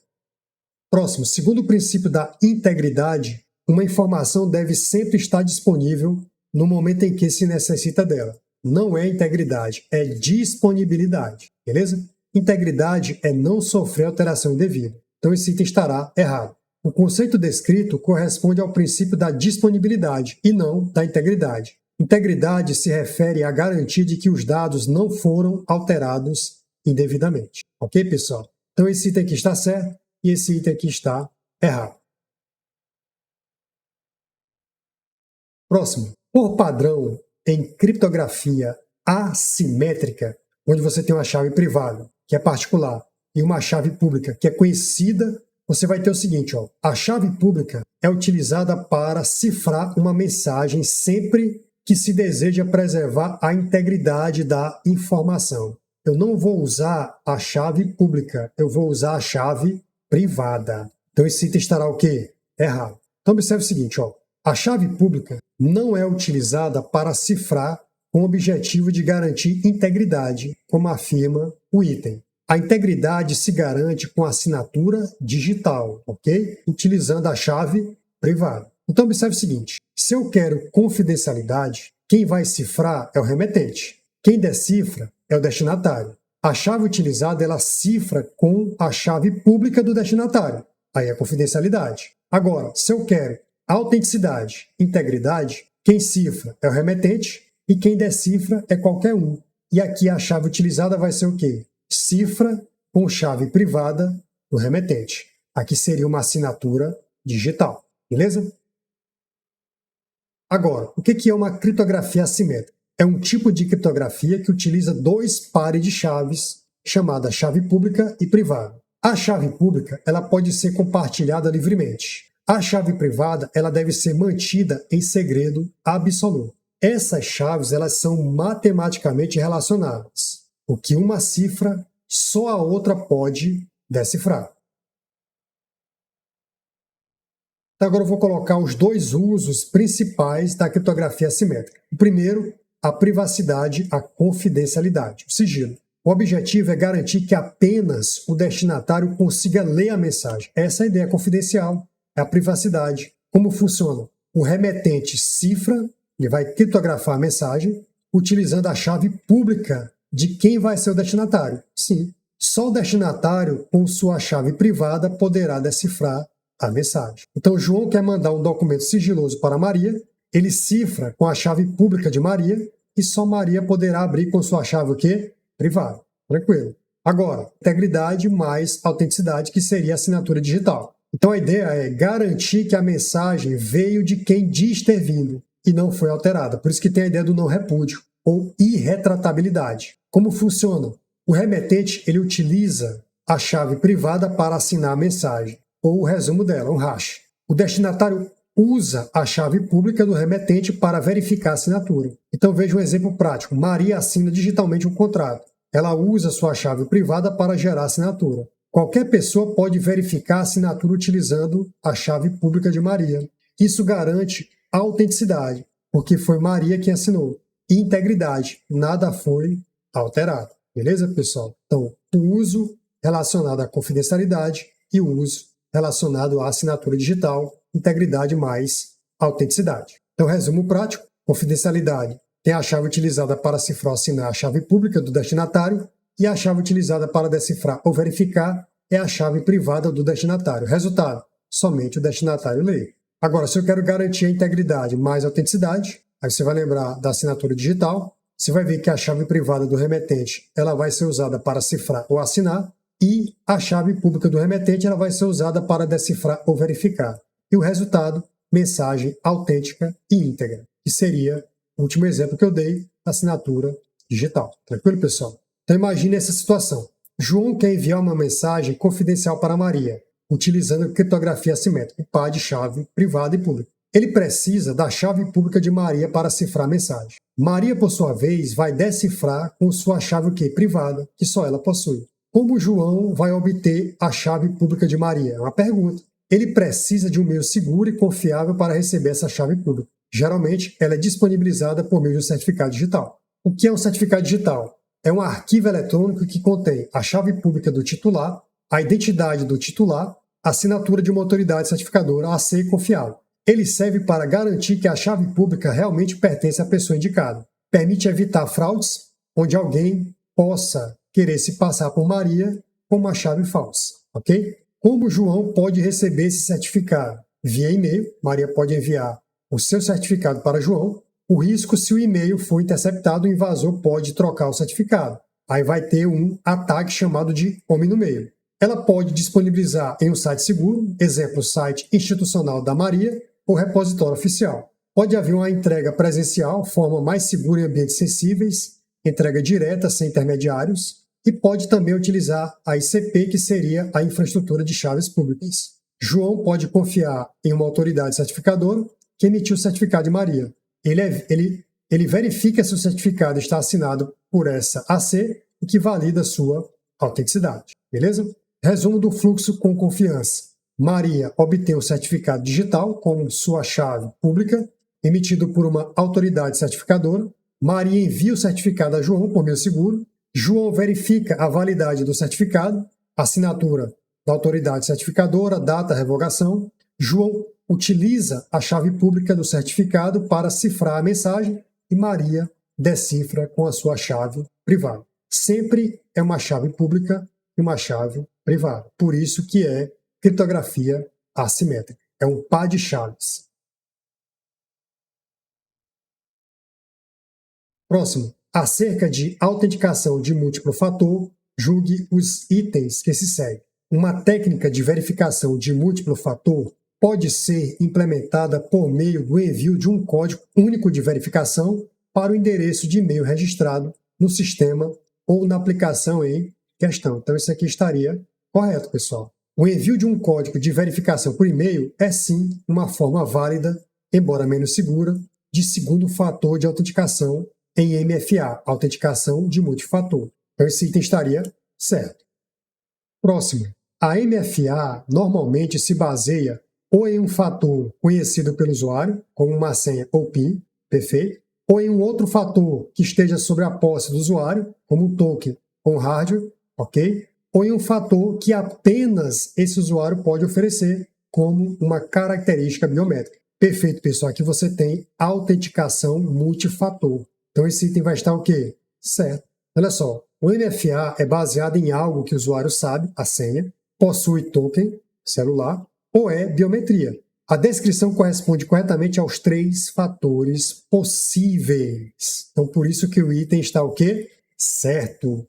Próximo, segundo o princípio da integridade, uma informação deve sempre estar disponível no momento em que se necessita dela. Não é integridade, é disponibilidade, beleza? Integridade é não sofrer alteração indevida. Então esse item estará errado. O conceito descrito corresponde ao princípio da disponibilidade e não da integridade. Integridade se refere à garantia de que os dados não foram alterados indevidamente. Ok, pessoal? Então esse item aqui está certo e esse item aqui está errado. Próximo. Por padrão, em criptografia assimétrica, onde você tem uma chave privada, que é particular, e uma chave pública, que é conhecida, você vai ter o seguinte, ó, a chave pública é utilizada para cifrar uma mensagem sempre que se deseja preservar a integridade da informação. Eu não vou usar a chave pública, eu vou usar a chave privada. Então esse item estará o quê? Errado. Então observe o seguinte, ó, a chave pública não é utilizada para cifrar com o objetivo de garantir integridade, como afirma o item. A integridade se garante com assinatura digital, ok? Utilizando a chave privada. Então observe o seguinte, se eu quero confidencialidade, quem vai cifrar é o remetente. Quem decifra é o destinatário. A chave utilizada, ela cifra com a chave pública do destinatário. Aí é confidencialidade. Agora, se eu quero autenticidade, integridade, quem cifra é o remetente e quem decifra é qualquer um. E aqui a chave utilizada vai ser o quê? Cifra com chave privada do remetente. Aqui seria uma assinatura digital. Beleza? Agora, o que é uma criptografia assimétrica? É um tipo de criptografia que utiliza dois pares de chaves, chamada chave pública e privada. A chave pública ela pode ser compartilhada livremente. A chave privada ela deve ser mantida em segredo absoluto. Essas chaves elas são matematicamente relacionadas. O que uma cifra, só a outra pode decifrar. Então, agora eu vou colocar os dois usos principais da criptografia assimétrica. O primeiro, a privacidade, a confidencialidade, o sigilo. O objetivo é garantir que apenas o destinatário consiga ler a mensagem. Essa é a ideia confidencial, é a privacidade. Como funciona? O remetente cifra, ele vai criptografar a mensagem, utilizando a chave pública de quem vai ser o destinatário. Sim, só o destinatário, com sua chave privada, poderá decifrar a mensagem. Então, João quer mandar um documento sigiloso para Maria, ele cifra com a chave pública de Maria e só Maria poderá abrir com sua chave o quê? Privada. Tranquilo. Agora, integridade mais autenticidade, que seria a assinatura digital. Então, a ideia é garantir que a mensagem veio de quem diz ter vindo e não foi alterada. Por isso que tem a ideia do não repúdio ou irretratabilidade. Como funciona? O remetente ele utiliza a chave privada para assinar a mensagem ou o resumo dela, um hash. O destinatário usa a chave pública do remetente para verificar a assinatura. Então veja um exemplo prático. Maria assina digitalmente um contrato. Ela usa sua chave privada para gerar a assinatura. Qualquer pessoa pode verificar a assinatura utilizando a chave pública de Maria. Isso garante autenticidade, porque foi Maria quem assinou. E integridade, nada foi alterado. Beleza, pessoal? Então, o uso relacionado à confidencialidade e o uso relacionado à assinatura digital, integridade mais autenticidade. Então, resumo prático, confidencialidade tem a chave utilizada para cifrar ou assinar a chave pública do destinatário e a chave utilizada para decifrar ou verificar é a chave privada do destinatário. Resultado, somente o destinatário lê. Agora, se eu quero garantir a integridade mais autenticidade, aí você vai lembrar da assinatura digital, você vai ver que a chave privada do remetente ela vai ser usada para cifrar ou assinar, e a chave pública do remetente ela vai ser usada para decifrar ou verificar. E o resultado, mensagem autêntica e íntegra, que seria o último exemplo que eu dei, assinatura digital. Tranquilo, pessoal? Então imagine essa situação. João quer enviar uma mensagem confidencial para Maria, utilizando criptografia assimétrica, par de chave privada e pública. Ele precisa da chave pública de Maria para cifrar a mensagem. Maria, por sua vez, vai decifrar com sua chave o quê? Privada, que só ela possui. Como João vai obter a chave pública de Maria? É uma pergunta. Ele precisa de um meio seguro e confiável para receber essa chave pública. Geralmente, ela é disponibilizada por meio de um certificado digital. O que é um certificado digital? É um arquivo eletrônico que contém a chave pública do titular, a identidade do titular assinatura de uma autoridade certificadora a ser confiável. Ele serve para garantir que a chave pública realmente pertence à pessoa indicada. Permite evitar fraudes, onde alguém possa querer se passar por Maria com uma chave falsa, ok? Como João pode receber esse certificado? Via e-mail, Maria pode enviar o seu certificado para João. O risco, se o e-mail for interceptado, o invasor pode trocar o certificado. Aí vai ter um ataque chamado de homem no meio. Ela pode disponibilizar em um site seguro, exemplo, site institucional da Maria ou repositório oficial. Pode haver uma entrega presencial, forma mais segura em ambientes sensíveis, entrega direta, sem intermediários, e pode também utilizar a ICP, que seria a infraestrutura de chaves públicas. João pode confiar em uma autoridade certificadora que emitiu o certificado de Maria. Ele verifica se o certificado está assinado por essa AC, o que valida a sua autenticidade. Beleza? Resumo do fluxo com confiança. Maria obtém o certificado digital com sua chave pública, emitido por uma autoridade certificadora. Maria envia o certificado a João por meio seguro. João verifica a validade do certificado, assinatura da autoridade certificadora, data, revogação. João utiliza a chave pública do certificado para cifrar a mensagem e Maria decifra com a sua chave privada. Sempre é uma chave pública e uma chave privada. Por isso que é criptografia assimétrica. É um par de chaves. Próximo. Acerca de autenticação de múltiplo fator, julgue os itens que se seguem. Uma técnica de verificação de múltiplo fator pode ser implementada por meio do envio de um código único de verificação para o endereço de e-mail registrado no sistema ou na aplicação em questão. Então, isso aqui estaria correto, pessoal. O envio de um código de verificação por e-mail é, sim, uma forma válida, embora menos segura, de segundo fator de autenticação em MFA, autenticação de multifator. Então, esse item estaria certo. Próximo. A MFA normalmente se baseia ou em um fator conhecido pelo usuário, como uma senha ou PIN, perfeito, ou em um outro fator que esteja sobre a posse do usuário, como um token ou um hardware, ok? Ou em um fator que apenas esse usuário pode oferecer, como uma característica biométrica. Perfeito, pessoal. Aqui você tem autenticação multifator. Então, esse item vai estar o quê? Certo. Olha só, o MFA é baseado em algo que o usuário sabe, a senha, possui token, celular, ou é biometria. A descrição corresponde corretamente aos 3 fatores possíveis. Então, por isso que o item está o quê? Certo.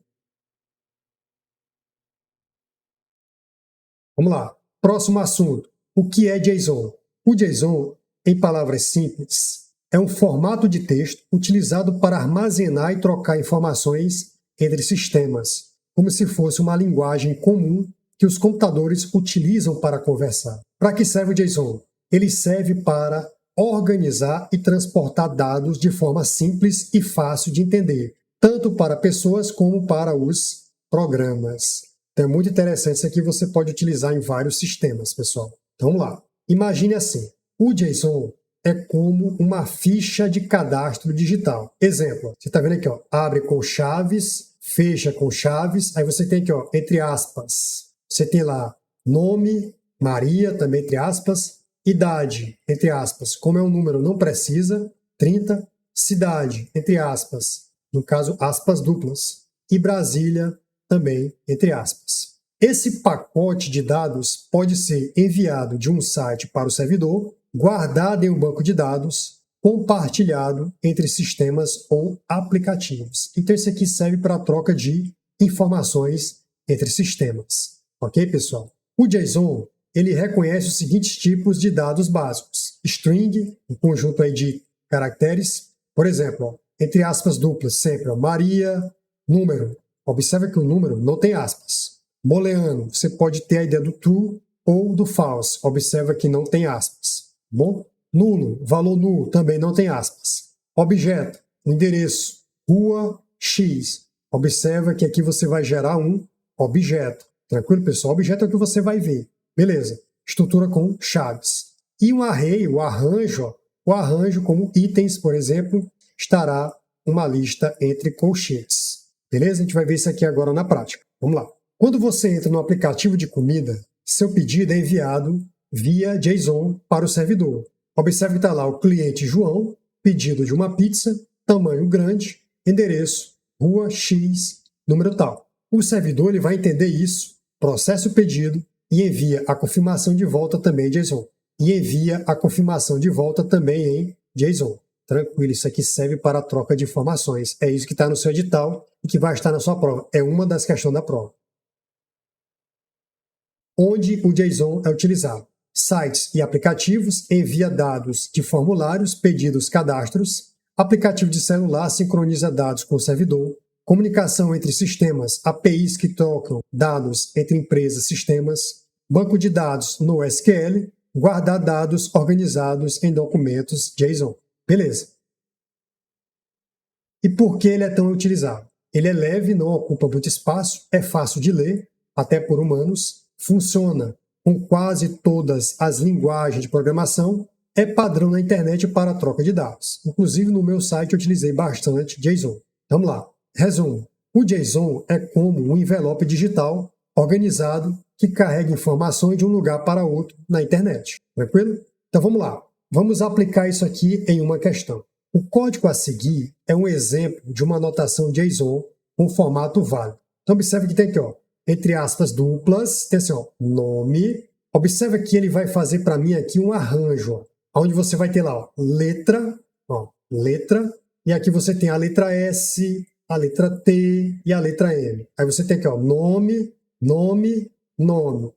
Vamos lá. Próximo assunto. O que é JSON? O JSON, em palavras simples, é um formato de texto utilizado para armazenar e trocar informações entre sistemas, como se fosse uma linguagem comum que os computadores utilizam para conversar. Para que serve o JSON? Ele serve para organizar e transportar dados de forma simples e fácil de entender, tanto para pessoas como para os programas. Então é muito interessante, isso aqui você pode utilizar em vários sistemas, pessoal. Então vamos lá. Imagine assim, o JSON é como uma ficha de cadastro digital. Exemplo, você está vendo aqui, ó, abre com chaves, fecha com chaves, aí você tem aqui, ó, entre aspas, você tem lá nome, Maria, também entre aspas, idade, entre aspas, como é um número não precisa, 30, cidade, entre aspas, no caso, aspas duplas, e Brasília, também, entre aspas. Esse pacote de dados pode ser enviado de um site para o servidor, guardado em um banco de dados, compartilhado entre sistemas ou aplicativos. Então, isso aqui serve para a troca de informações entre sistemas. Ok, pessoal? O JSON, ele reconhece os seguintes tipos de dados básicos. String, um conjunto aí de caracteres. Por exemplo, ó, entre aspas duplas, sempre, ó, Maria, número. Observa que o número não tem aspas. Booleano, você pode ter a ideia do true ou do false. Observa que não tem aspas. Bom? Nulo, valor nulo, também não tem aspas. Objeto, endereço, rua X. Observa que aqui você vai gerar um objeto. Tranquilo, pessoal? Objeto é o que você vai ver. Beleza. Estrutura com chaves. E um array, o arranjo como itens, por exemplo, estará uma lista entre colchetes. Beleza? A gente vai ver isso aqui agora na prática. Vamos lá. Quando você entra no aplicativo de comida, seu pedido é enviado via JSON para o servidor. Observe que está lá o cliente João, pedido de uma pizza, tamanho grande, endereço, rua X, número tal. O servidor ele vai entender isso, processa o pedido e envia a confirmação de volta também em JSON. E envia a confirmação de volta também em JSON. Tranquilo, isso aqui serve para a troca de informações. É isso que está no seu edital e que vai estar na sua prova. É uma das questões da prova. Onde o JSON é utilizado? Sites e aplicativos, envia dados de formulários, pedidos, cadastros. Aplicativo de celular sincroniza dados com o servidor. Comunicação entre sistemas, APIs que trocam dados entre empresas e sistemas. Banco de dados no SQL. Guardar dados organizados em documentos JSON. Beleza. E por que ele é tão utilizado? Ele é leve, não ocupa muito espaço, é fácil de ler, até por humanos, funciona com quase todas as linguagens de programação, é padrão na internet para a troca de dados. Inclusive no meu site eu utilizei bastante JSON. Vamos lá. Resumo. O JSON é como um envelope digital organizado que carrega informações de um lugar para outro na internet. Tranquilo? Então vamos lá. Vamos aplicar isso aqui em uma questão. O código a seguir é um exemplo de uma anotação JSON com formato válido. Então observe que tem aqui, ó, entre aspas duplas, tem assim, ó, nome. Observe que ele vai fazer para mim aqui um arranjo, ó, onde você vai ter lá, ó, letra, e aqui você tem a letra S, a letra T e a letra M. Aí você tem aqui, ó, nome,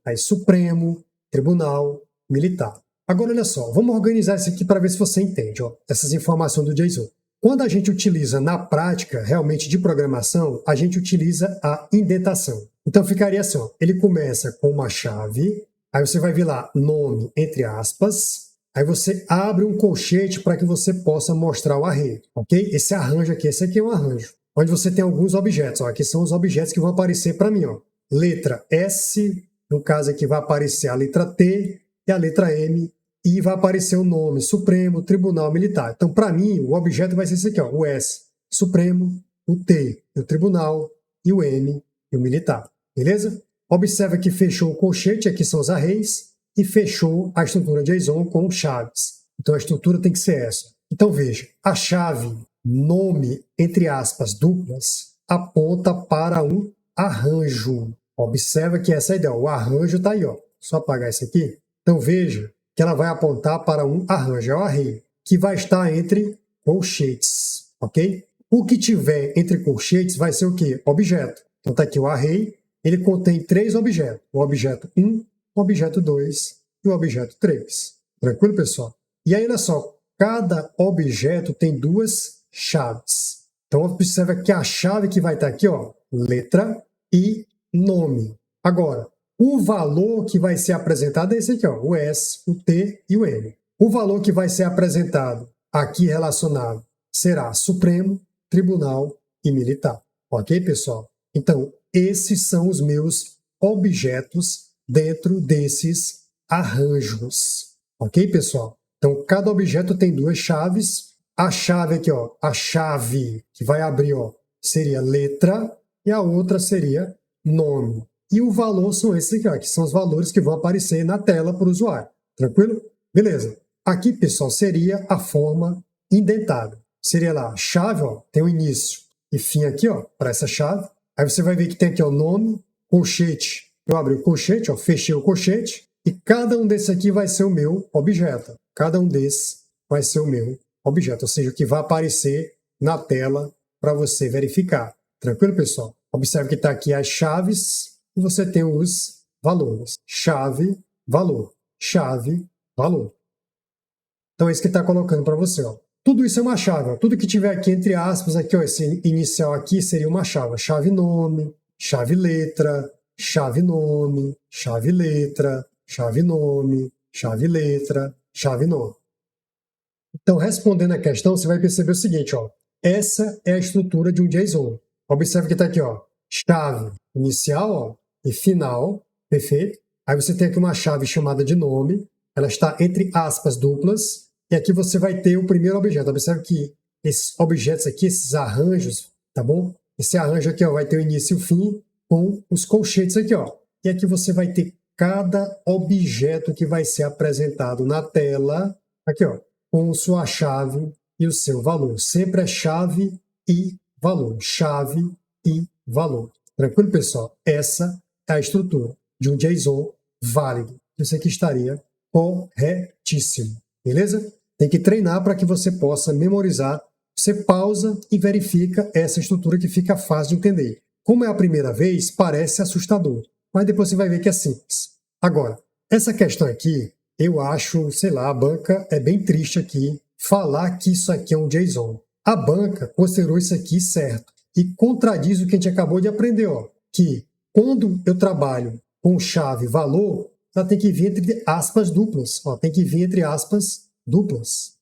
aí Supremo, Tribunal, Militar. Agora, olha só, vamos organizar isso aqui para ver se você entende, ó, essas informações do JSON. Quando a gente utiliza na prática, realmente de programação, a gente utiliza a indentação. Então ficaria assim, ó, ele começa com uma chave, aí você vai ver lá, nome, entre aspas, aí você abre um colchete para que você possa mostrar o array, ok? Esse arranjo aqui, esse aqui é um arranjo, onde você tem alguns objetos, ó, aqui são os objetos que vão aparecer para mim, ó. Letra S, no caso aqui vai aparecer a letra T e a letra M, e vai aparecer o nome Supremo, Tribunal Militar. Então, para mim, o objeto vai ser esse aqui, ó, o S, Supremo, o T, o Tribunal, e o M, e o Militar. Beleza? Observa que fechou o colchete, aqui são os arrays, e fechou a estrutura JSON com chaves. Então, a estrutura tem que ser essa. Então, veja, a chave nome, entre aspas, duplas, aponta para um arranjo. Observa que essa é a ideia. O arranjo está aí, ó. Só apagar isso aqui. Então, veja que ela vai apontar para um arranjo, é o array, que vai estar entre colchetes, ok? O que tiver entre colchetes vai ser o quê? Objeto. Então está aqui o array, ele contém 3 objetos. O objeto 1, o objeto 2 e o objeto 3. Tranquilo, pessoal? E aí, olha só, cada objeto tem 2 chaves. Então, observa que a chave que vai estar aqui, ó, letra e nome. Agora, o valor que vai ser apresentado é esse aqui, ó, o S, o T e o M. O valor que vai ser apresentado aqui relacionado será Supremo, Tribunal e Militar. Ok, pessoal? Então, esses são os meus objetos dentro desses arranjos. Ok, pessoal? Então, cada objeto tem 2 chaves. A chave aqui, ó, a chave que vai abrir, ó, seria letra e a outra seria nome. E o valor são esses aqui, ó, que são os valores que vão aparecer na tela para o usuário. Tranquilo? Beleza. Aqui, pessoal, seria a forma indentada. Seria lá, chave, ó, tem o início e fim aqui, ó, para essa chave. Aí você vai ver que tem aqui, ó, nome, colchete. Eu abri o colchete, ó, fechei o colchete. E cada um desses aqui vai ser o meu objeto. Cada um desses vai ser o meu objeto. Ou seja, o que vai aparecer na tela para você verificar. Tranquilo, pessoal? Observe que está aqui as chaves. E você tem os valores. Chave, valor. Chave, valor. Então é isso que está colocando para você. Ó. Tudo isso é uma chave. Ó. Tudo que tiver aqui entre aspas, aqui, ó, esse inicial aqui seria uma chave. Chave nome, chave letra, chave nome, chave letra, chave nome, chave letra, chave nome. Então, respondendo a questão, você vai perceber o seguinte. Ó. Essa é a estrutura de um JSON. Observe que está aqui, ó, chave inicial, ó, e final, perfeito? Aí você tem aqui uma chave chamada de nome, ela está entre aspas duplas, e aqui você vai ter o primeiro objeto. Observe que esses objetos aqui, esses arranjos, tá bom? Esse arranjo aqui, ó, vai ter o início e o fim com os colchetes aqui, ó. E aqui você vai ter cada objeto que vai ser apresentado na tela, aqui ó, com sua chave e o seu valor. Sempre é chave e valor. Chave e valor. Tranquilo, pessoal? Essa é a estrutura de um JSON válido. Isso aqui estaria corretíssimo. Beleza? Tem que treinar para que você possa memorizar. Você pausa e verifica essa estrutura que fica fácil de entender. Como é a primeira vez, parece assustador, mas depois você vai ver que é simples. Agora, essa questão aqui, eu acho, sei lá, a banca é bem triste aqui falar que isso aqui é um JSON. A banca considerou isso aqui certo e contradiz o que a gente acabou de aprender, ó, que quando eu trabalho com chave valor, ela tem que vir entre aspas duplas, ó, tem que vir entre aspas duplas,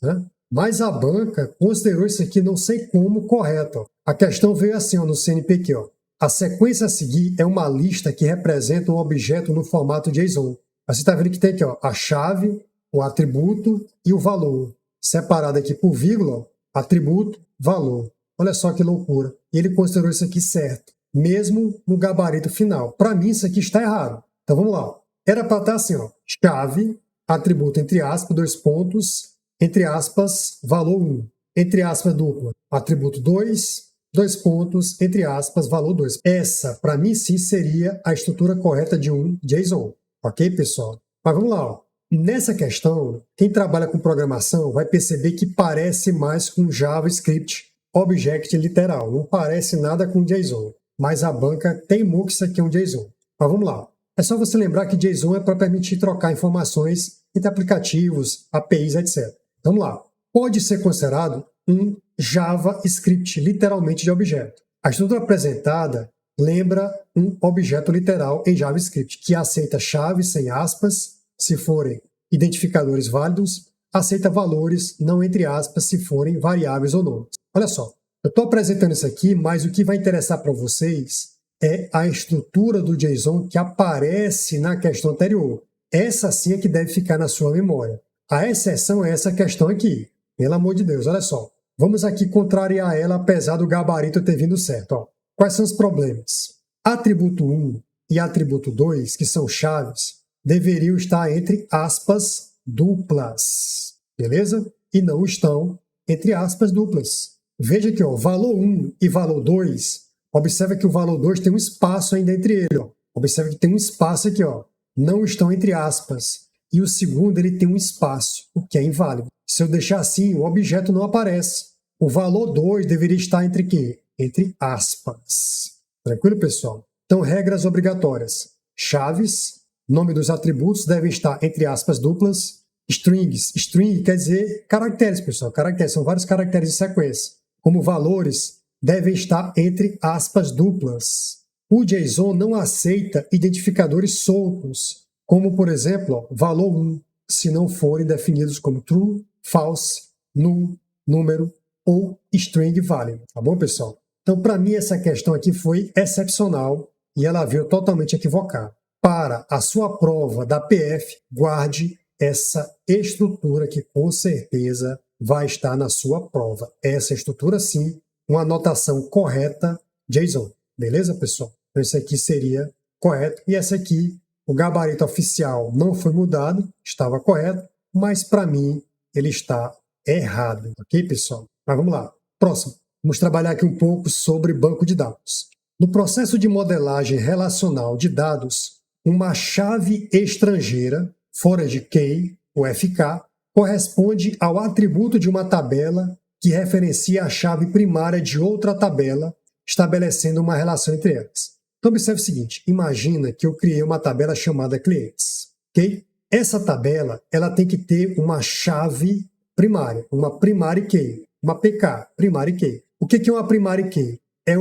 né? Mas a banca considerou isso aqui não sei como correto. Ó. A questão veio assim ó, no CNPq. Ó. A sequência a seguir é uma lista que representa um objeto no formato JSON. Você está vendo que tem aqui ó, a chave, o atributo e o valor. Separado aqui por vírgula, ó, atributo, valor. Olha só que loucura. E ele considerou isso aqui certo, mesmo no gabarito final. Para mim isso aqui está errado. Então vamos lá. Ó. Era para estar assim, ó, chave, atributo entre aspas, 2 pontos, entre aspas, valor 1, entre aspas, dupla, atributo 2, 2 pontos, entre aspas, valor 2. Essa, para mim, sim, seria a estrutura correta de um JSON. Ok, pessoal? Mas vamos lá. Ó. Nessa questão, quem trabalha com programação vai perceber que parece mais com JavaScript Object Literal. Não parece nada com JSON. Mas a banca teimou que isso aqui é um JSON. Mas vamos lá. É só você lembrar que JSON é para permitir trocar informações entre aplicativos, APIs, etc. Vamos lá. Pode ser considerado um JavaScript, literalmente de objeto. A estrutura apresentada lembra um objeto literal em JavaScript, que aceita chaves sem aspas, se forem identificadores válidos, aceita valores não entre aspas, se forem variáveis ou nomes. Olha só, eu estou apresentando isso aqui, mas o que vai interessar para vocês é a estrutura do JSON que aparece na questão anterior. Essa sim é que deve ficar na sua memória. A exceção é essa questão aqui. Pelo amor de Deus, olha só. Vamos aqui contrariar ela, apesar do gabarito ter vindo certo. Ó. Quais são os problemas? Atributo 1 e atributo 2, que são chaves, deveriam estar entre aspas duplas. Beleza? E não estão entre aspas duplas. Veja aqui, ó, valor 1 e valor 2. Observa que o valor 2 tem um espaço ainda entre ele. Ó. Observa que tem um espaço aqui, ó. Não estão entre aspas. E o segundo ele tem um espaço, o que é inválido. Se eu deixar assim, o objeto não aparece. O valor 2 deveria estar entre quê? Entre aspas. Tranquilo, pessoal? Então, regras obrigatórias. Chaves, nome dos atributos devem estar entre aspas duplas. Strings. String quer dizer caracteres, pessoal. Caracteres, são vários caracteres de sequência. Como valores, devem estar entre aspas duplas. O JSON não aceita identificadores soltos, como, por exemplo, ó, valor 1, se não forem definidos como true, false, null, número ou string válido. Tá bom, pessoal? Então, para mim, essa questão aqui foi excepcional e ela veio totalmente equivocada. Para a sua prova da PF, guarde essa estrutura que com certeza vai estar na sua prova. Essa estrutura, sim, uma anotação correta JSON. Beleza, pessoal? Então, esse aqui seria correto. E essa aqui, o gabarito oficial não foi mudado, estava correto, mas para mim ele está errado. Ok, pessoal? Mas vamos lá. Próximo. Vamos trabalhar aqui um pouco sobre banco de dados. No processo de modelagem relacional de dados, uma chave estrangeira, foreign key, ou FK, corresponde ao atributo de uma tabela que referencia a chave primária de outra tabela, estabelecendo uma relação entre elas. Então, observe o seguinte, imagina que eu criei uma tabela chamada clientes, ok? Essa tabela, ela tem que ter uma chave primária, uma primary key, uma PK, primary key. O que é uma primary key? É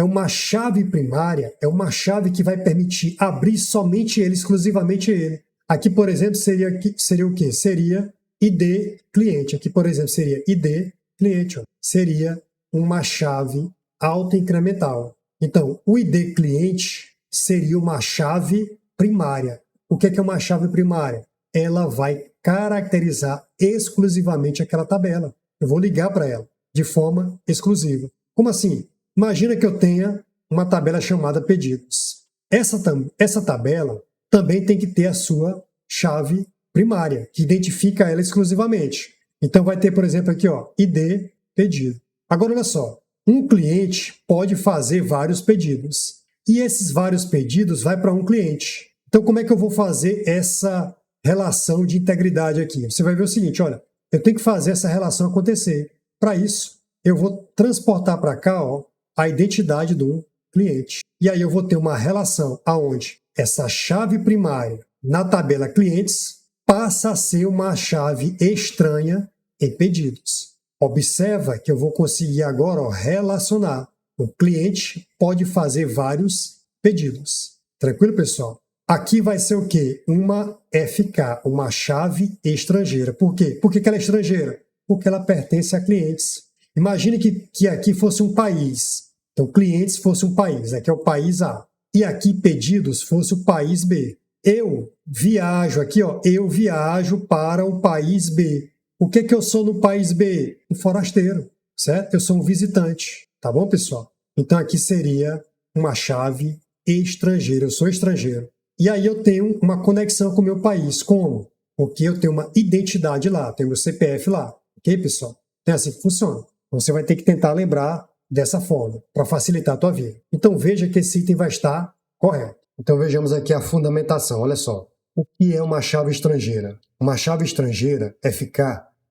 uma chave primária, é uma chave que vai permitir abrir somente ele, exclusivamente ele. Aqui, por exemplo, seria o quê? Seria ID cliente. Aqui, por exemplo, seria ID cliente. Ó. Seria uma chave autoincremental. Então, o ID cliente seria uma chave primária. O que é uma chave primária? Ela vai caracterizar exclusivamente aquela tabela. Eu vou ligar para ela de forma exclusiva. Como assim? Imagina que eu tenha uma tabela chamada pedidos. Essa tabela também tem que ter a sua chave primária, que identifica ela exclusivamente. Então vai ter, por exemplo, aqui, ó, ID pedido. Agora, olha só, um cliente pode fazer vários pedidos. E esses vários pedidos vai para um cliente. Então, como é que eu vou fazer essa relação de integridade aqui? Você vai ver o seguinte, olha, eu tenho que fazer essa relação acontecer. Para isso, eu vou transportar para cá, ó, a identidade do cliente. E aí eu vou ter uma relação aonde essa chave primária na tabela clientes passa a ser uma chave estranha em pedidos. Observa que eu vou conseguir agora, ó, relacionar. O cliente pode fazer vários pedidos. Tranquilo, pessoal? Aqui vai ser o quê? Uma FK, uma chave estrangeira. Por quê? Por que ela é estrangeira? Porque ela pertence a clientes. Imagine que aqui fosse um país. Então, clientes fosse um país. Aqui é o país A. E aqui, pedidos, fosse o país B. Eu viajo aqui, ó. Eu viajo para o país B. O que eu sou no país B? Um forasteiro, certo? Eu sou um visitante. Tá bom, pessoal? Então, aqui seria uma chave estrangeira. Eu sou estrangeiro. E aí eu tenho uma conexão com o meu país. Como? Porque eu tenho uma identidade lá, tenho meu CPF lá. Ok, pessoal? Então é assim que funciona. Você vai ter que tentar lembrar dessa forma, para facilitar a tua vida. Então veja que esse item vai estar correto. Então vejamos aqui a fundamentação. Olha só. O que é uma chave estrangeira? Uma chave estrangeira, FK,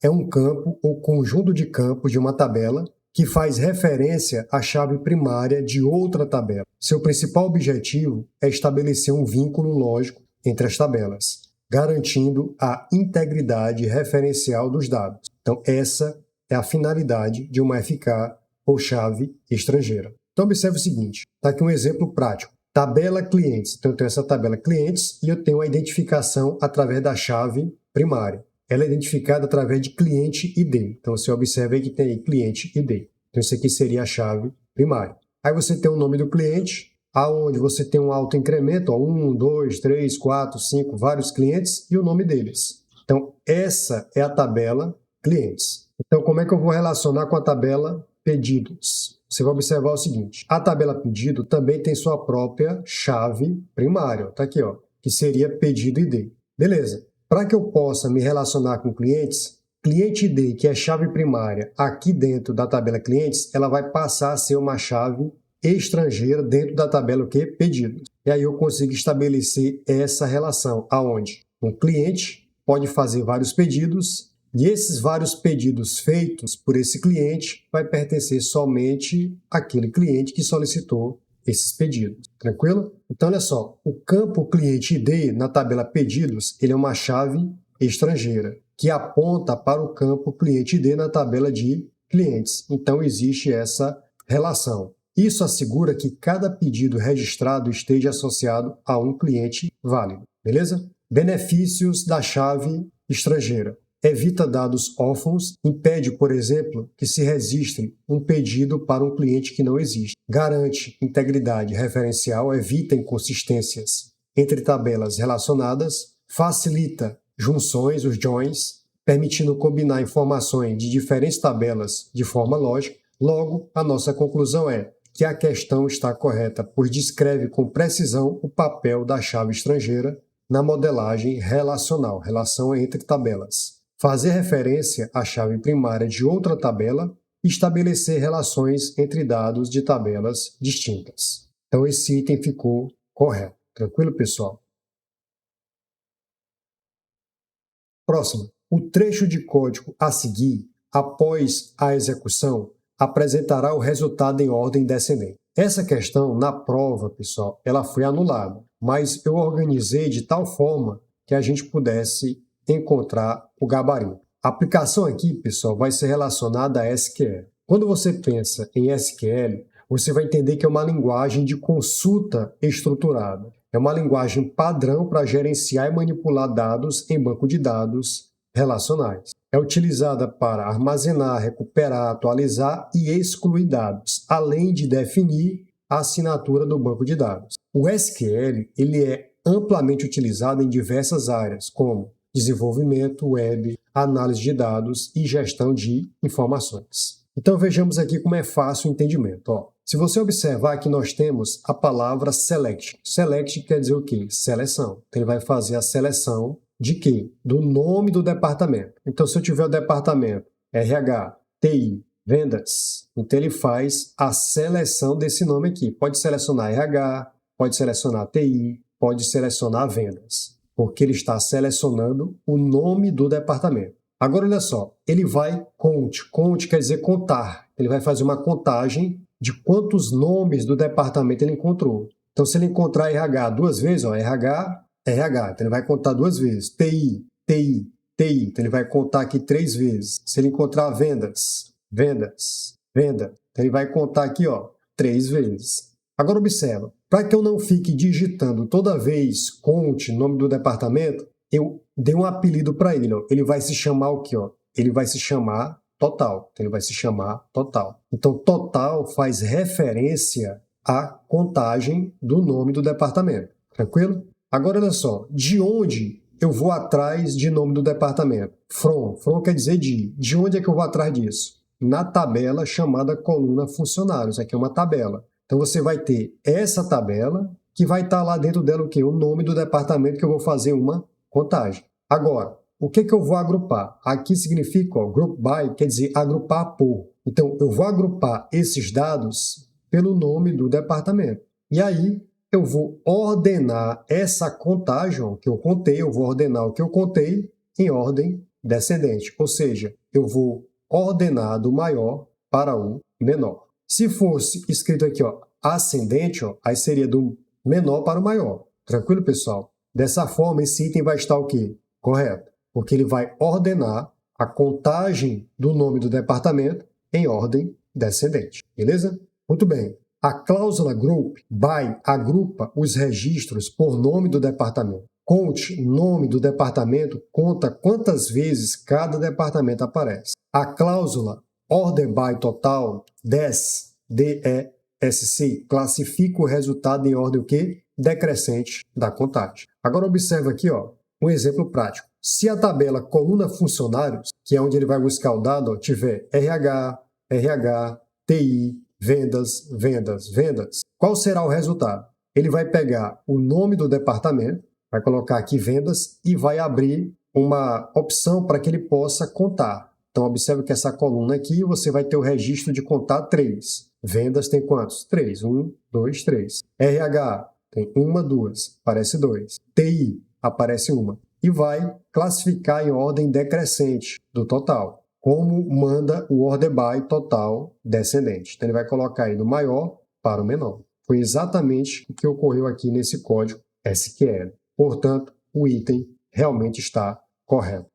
é um campo ou conjunto de campos de uma tabela que faz referência à chave primária de outra tabela. Seu principal objetivo é estabelecer um vínculo lógico entre as tabelas, garantindo a integridade referencial dos dados. Então, essa é a finalidade de uma FK ou chave estrangeira. Então, observe o seguinte, está aqui um exemplo prático. Tabela clientes. Então, eu tenho essa tabela clientes e eu tenho a identificação através da chave primária. Ela é identificada através de cliente ID. Então, você observa aí que tem aí cliente ID. Então, isso aqui seria a chave primária. Aí você tem o nome do cliente, aonde você tem um autoincremento, 1, 2, 3, 4, 5, vários clientes e o nome deles. Então, essa é a tabela clientes. Então, como é que eu vou relacionar com a tabela pedidos? Você vai observar o seguinte, a tabela pedido também tem sua própria chave primária. Está aqui, ó, que seria pedido ID. Beleza. Para que eu possa me relacionar com clientes, cliente ID, que é chave primária, aqui dentro da tabela clientes, ela vai passar a ser uma chave estrangeira dentro da tabela o quê? Pedidos. E aí eu consigo estabelecer essa relação, aonde um cliente pode fazer vários pedidos e esses vários pedidos feitos por esse cliente vai pertencer somente àquele cliente que solicitou esses pedidos. Tranquilo? Então, olha só, o campo cliente ID na tabela pedidos, ele é uma chave estrangeira que aponta para o campo cliente ID na tabela de clientes. Então, existe essa relação. Isso assegura que cada pedido registrado esteja associado a um cliente válido. Beleza? Benefícios da chave estrangeira. Evita dados órfãos, impede, por exemplo, que se registre um pedido para um cliente que não existe. Garante integridade referencial, evita inconsistências entre tabelas relacionadas, facilita junções, os joins, permitindo combinar informações de diferentes tabelas de forma lógica. Logo, a nossa conclusão é que a questão está correta, pois descreve com precisão o papel da chave estrangeira na modelagem relacional, relação entre tabelas. Fazer referência à chave primária de outra tabela e estabelecer relações entre dados de tabelas distintas. Então, esse item ficou correto. Tranquilo, pessoal? Próximo. O trecho de código a seguir, após a execução, apresentará o resultado em ordem descendente. Essa questão, na prova, pessoal, ela foi anulada, mas eu organizei de tal forma que a gente pudesse encontrar o gabarito. A aplicação aqui, pessoal, vai ser relacionada a SQL. Quando você pensa em SQL, você vai entender que é uma linguagem de consulta estruturada. É uma linguagem padrão para gerenciar e manipular dados em banco de dados relacionais. É utilizada para armazenar, recuperar, atualizar e excluir dados, além de definir a assinatura do banco de dados. O SQL ele é amplamente utilizado em diversas áreas, como desenvolvimento web, análise de dados e gestão de informações. Então vejamos aqui como é fácil o entendimento. Se você observar que nós temos a palavra select. Select quer dizer o quê? Seleção. Então, ele vai fazer a seleção de quê? Do nome do departamento. Então, se eu tiver o departamento RH, TI, vendas, então ele faz a seleção desse nome aqui. Pode selecionar RH, pode selecionar TI, pode selecionar vendas, porque ele está selecionando o nome do departamento. Agora, olha só, ele vai conte quer dizer contar. Ele vai fazer uma contagem de quantos nomes do departamento ele encontrou. Então, se ele encontrar RH duas vezes, ó, RH, então ele vai contar duas vezes. TI, então ele vai contar aqui 3 vezes. Se ele encontrar vendas, venda, então ele vai contar aqui, ó, 3 vezes. Agora observa, para que eu não fique digitando toda vez conte nome do departamento, eu dei um apelido para ele, ó. Ele vai se chamar o quê, ó? Ele vai se chamar total. Então ele vai se chamar total. Então total faz referência à contagem do nome do departamento. Tranquilo? Agora olha só, de onde eu vou atrás de nome do departamento? From quer dizer de. De onde é que eu vou atrás disso? Na tabela chamada coluna funcionários. Aqui é uma tabela. Então você vai ter essa tabela que vai estar lá dentro dela o quê? O nome do departamento que eu vou fazer uma contagem. Agora, o que eu vou agrupar? Aqui significa, ó, group by, quer dizer agrupar por. Então, eu vou agrupar esses dados pelo nome do departamento. E aí, eu vou ordenar essa contagem que eu contei, eu vou ordenar o que eu contei em ordem descendente. Ou seja, eu vou ordenar do maior para o menor. Se fosse escrito aqui, ó, ascendente, ó, aí seria do menor para o maior. Tranquilo, pessoal? Dessa forma, esse item vai estar o quê? Correto. Porque ele vai ordenar a contagem do nome do departamento em ordem descendente. Beleza? Muito bem. A cláusula group by agrupa os registros por nome do departamento. Conte nome do departamento, conta quantas vezes cada departamento aparece. A cláusula order by total, DESC, classifica o resultado em ordem o quê? Decrescente da contagem. Agora observa aqui, ó, um exemplo prático. Se a tabela coluna funcionários, que é onde ele vai buscar o dado, ó, tiver RH, TI, vendas, qual será o resultado? Ele vai pegar o nome do departamento, vai colocar aqui vendas e vai abrir uma opção para que ele possa contar. Então, observe que essa coluna aqui, você vai ter o registro de contar 3. Vendas tem quantos? 3. 1, 2, 3. RH tem 1, 2, aparece 2. TI, aparece 1. E vai classificar em ordem decrescente do total, como manda o order by total descendente. Então, ele vai colocar aí do maior para o menor. Foi exatamente o que ocorreu aqui nesse código SQL. Portanto, o item realmente está correto.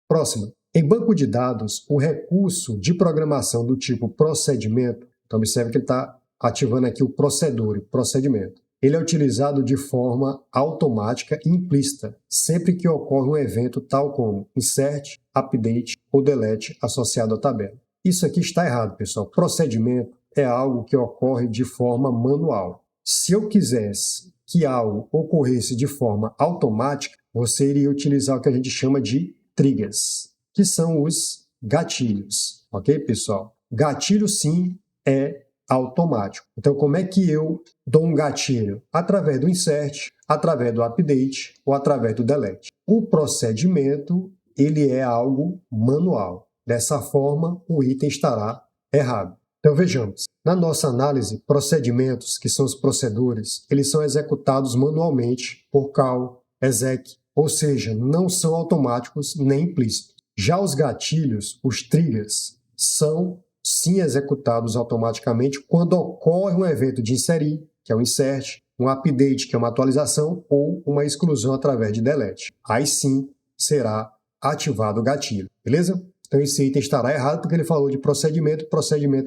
Próximo. Em banco de dados, o recurso de programação do tipo procedimento, então observe que ele está ativando aqui o procedimento. Ele é utilizado de forma automática e implícita, sempre que ocorre um evento tal como insert, update ou delete associado à tabela. Isso aqui está errado, pessoal. Procedimento é algo que ocorre de forma manual. Se eu quisesse que algo ocorresse de forma automática, você iria utilizar o que a gente chama de triggers, que são os gatilhos. Ok, pessoal? Gatilho, sim, é automático. Então, como é que eu dou um gatilho? Através do insert, através do update ou através do delete. O procedimento, ele é algo manual. Dessa forma, o item estará errado. Então, vejamos. Na nossa análise, procedimentos, que são os procedures, eles são executados manualmente por call, exec, ou seja, não são automáticos nem implícitos. Já os gatilhos, os triggers, são sim executados automaticamente quando ocorre um evento de inserir, que é o insert, um update, que é uma atualização, ou uma exclusão através de delete. Aí sim será ativado o gatilho, beleza? Então esse item estará errado porque ele falou de procedimento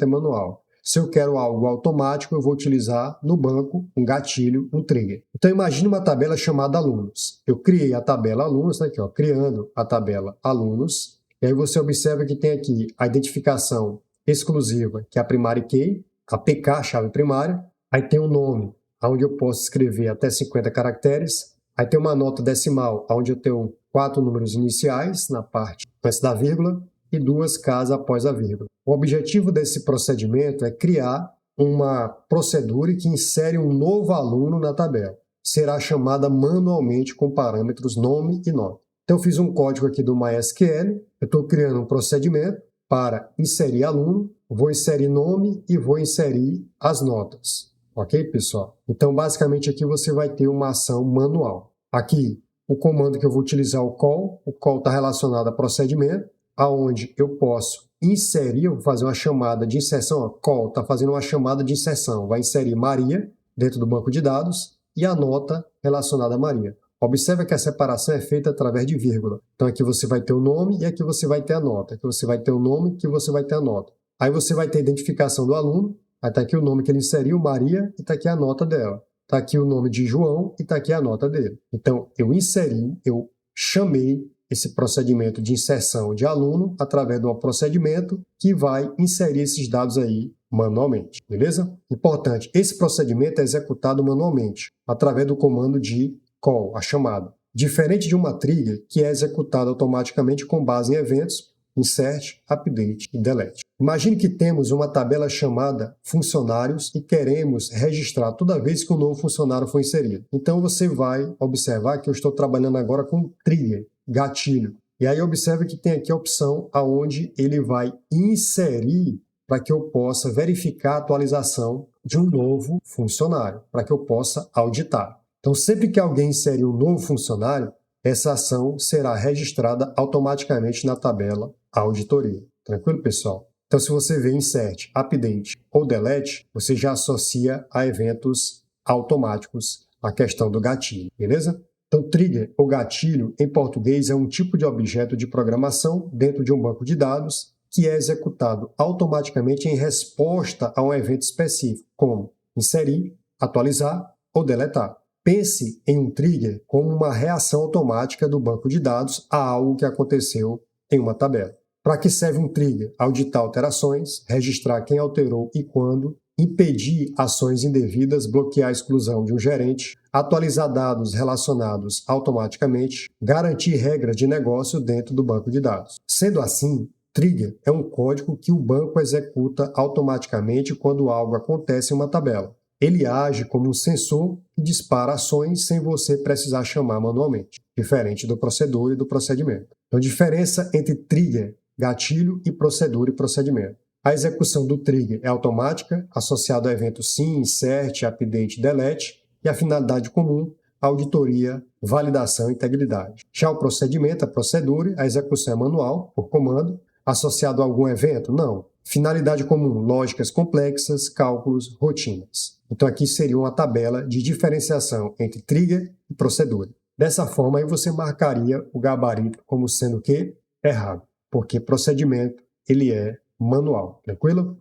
é manual. Se eu quero algo automático, eu vou utilizar no banco um gatilho, um trigger. Então imagine uma tabela chamada alunos. Eu criei a tabela alunos, tá aqui, ó, criando a tabela alunos, e aí você observa que tem aqui a identificação exclusiva, que é a primary key, a PK, chave primária, aí tem um nome, onde eu posso escrever até 50 caracteres, aí tem uma nota decimal, onde eu tenho 4 números iniciais, na parte antes da vírgula, e 2 casas após a vírgula. O objetivo desse procedimento é criar uma procedura que insere um novo aluno na tabela. Será chamada manualmente com parâmetros nome e nota. Então, eu fiz um código aqui do MySQL, eu estou criando um procedimento para inserir aluno, vou inserir nome e vou inserir as notas. Ok, pessoal? Então, basicamente, aqui você vai ter uma ação manual. Aqui, o comando que eu vou utilizar é o call está relacionado a procedimento, aonde eu posso inserir, eu vou fazer uma chamada de inserção, ó, call está fazendo uma chamada de inserção, vai inserir Maria dentro do banco de dados e a nota relacionada a Maria. Observe que a separação é feita através de vírgula. Então aqui você vai ter o nome e aqui você vai ter a nota. Aqui você vai ter o nome e aqui você vai ter a nota. Aí você vai ter a identificação do aluno, aí está aqui o nome que ele inseriu, Maria, e está aqui a nota dela. Está aqui o nome de João e está aqui a nota dele. Então eu inseri, eu chamei esse procedimento de inserção de aluno através de um procedimento que vai inserir esses dados aí manualmente, beleza? Importante, esse procedimento é executado manualmente através do comando de call, a chamada. Diferente de uma trigger que é executada automaticamente com base em eventos, insert, update e delete. Imagine que temos uma tabela chamada funcionários e queremos registrar toda vez que um novo funcionário for inserido. Então você vai observar que eu estou trabalhando agora com trigger, gatilho. E aí observe que tem aqui a opção aonde ele vai inserir para que eu possa verificar a atualização de um novo funcionário, para que eu possa auditar. Então, sempre que alguém inserir um novo funcionário, essa ação será registrada automaticamente na tabela auditoria. Tranquilo, pessoal? Então, se você vê insert, update ou delete, você já associa a eventos automáticos a questão do gatilho, beleza? Então, trigger ou gatilho, em português, é um tipo de objeto de programação dentro de um banco de dados que é executado automaticamente em resposta a um evento específico, como inserir, atualizar ou deletar. Pense em um trigger como uma reação automática do banco de dados a algo que aconteceu em uma tabela. Para que serve um trigger? Auditar alterações, registrar quem alterou e quando, impedir ações indevidas, bloquear a exclusão de um gerente, atualizar dados relacionados automaticamente, garantir regras de negócio dentro do banco de dados. Sendo assim, trigger é um código que o banco executa automaticamente quando algo acontece em uma tabela. Ele age como um sensor que dispara ações sem você precisar chamar manualmente, diferente do procedura e do procedimento. Então, diferença entre trigger, gatilho e procedura e procedimento. A execução do trigger é automática, associada ao evento sim, insert, update, delete, e a finalidade comum, auditoria, validação e integridade. Já o procedimento, a procedura, a execução é manual, por comando, associado a algum evento? Não. Finalidade comum, lógicas complexas, cálculos, rotinas. Então aqui seria uma tabela de diferenciação entre trigger e procedura. Dessa forma, aí você marcaria o gabarito como sendo o quê? Errado, porque procedimento ele é manual, tranquilo?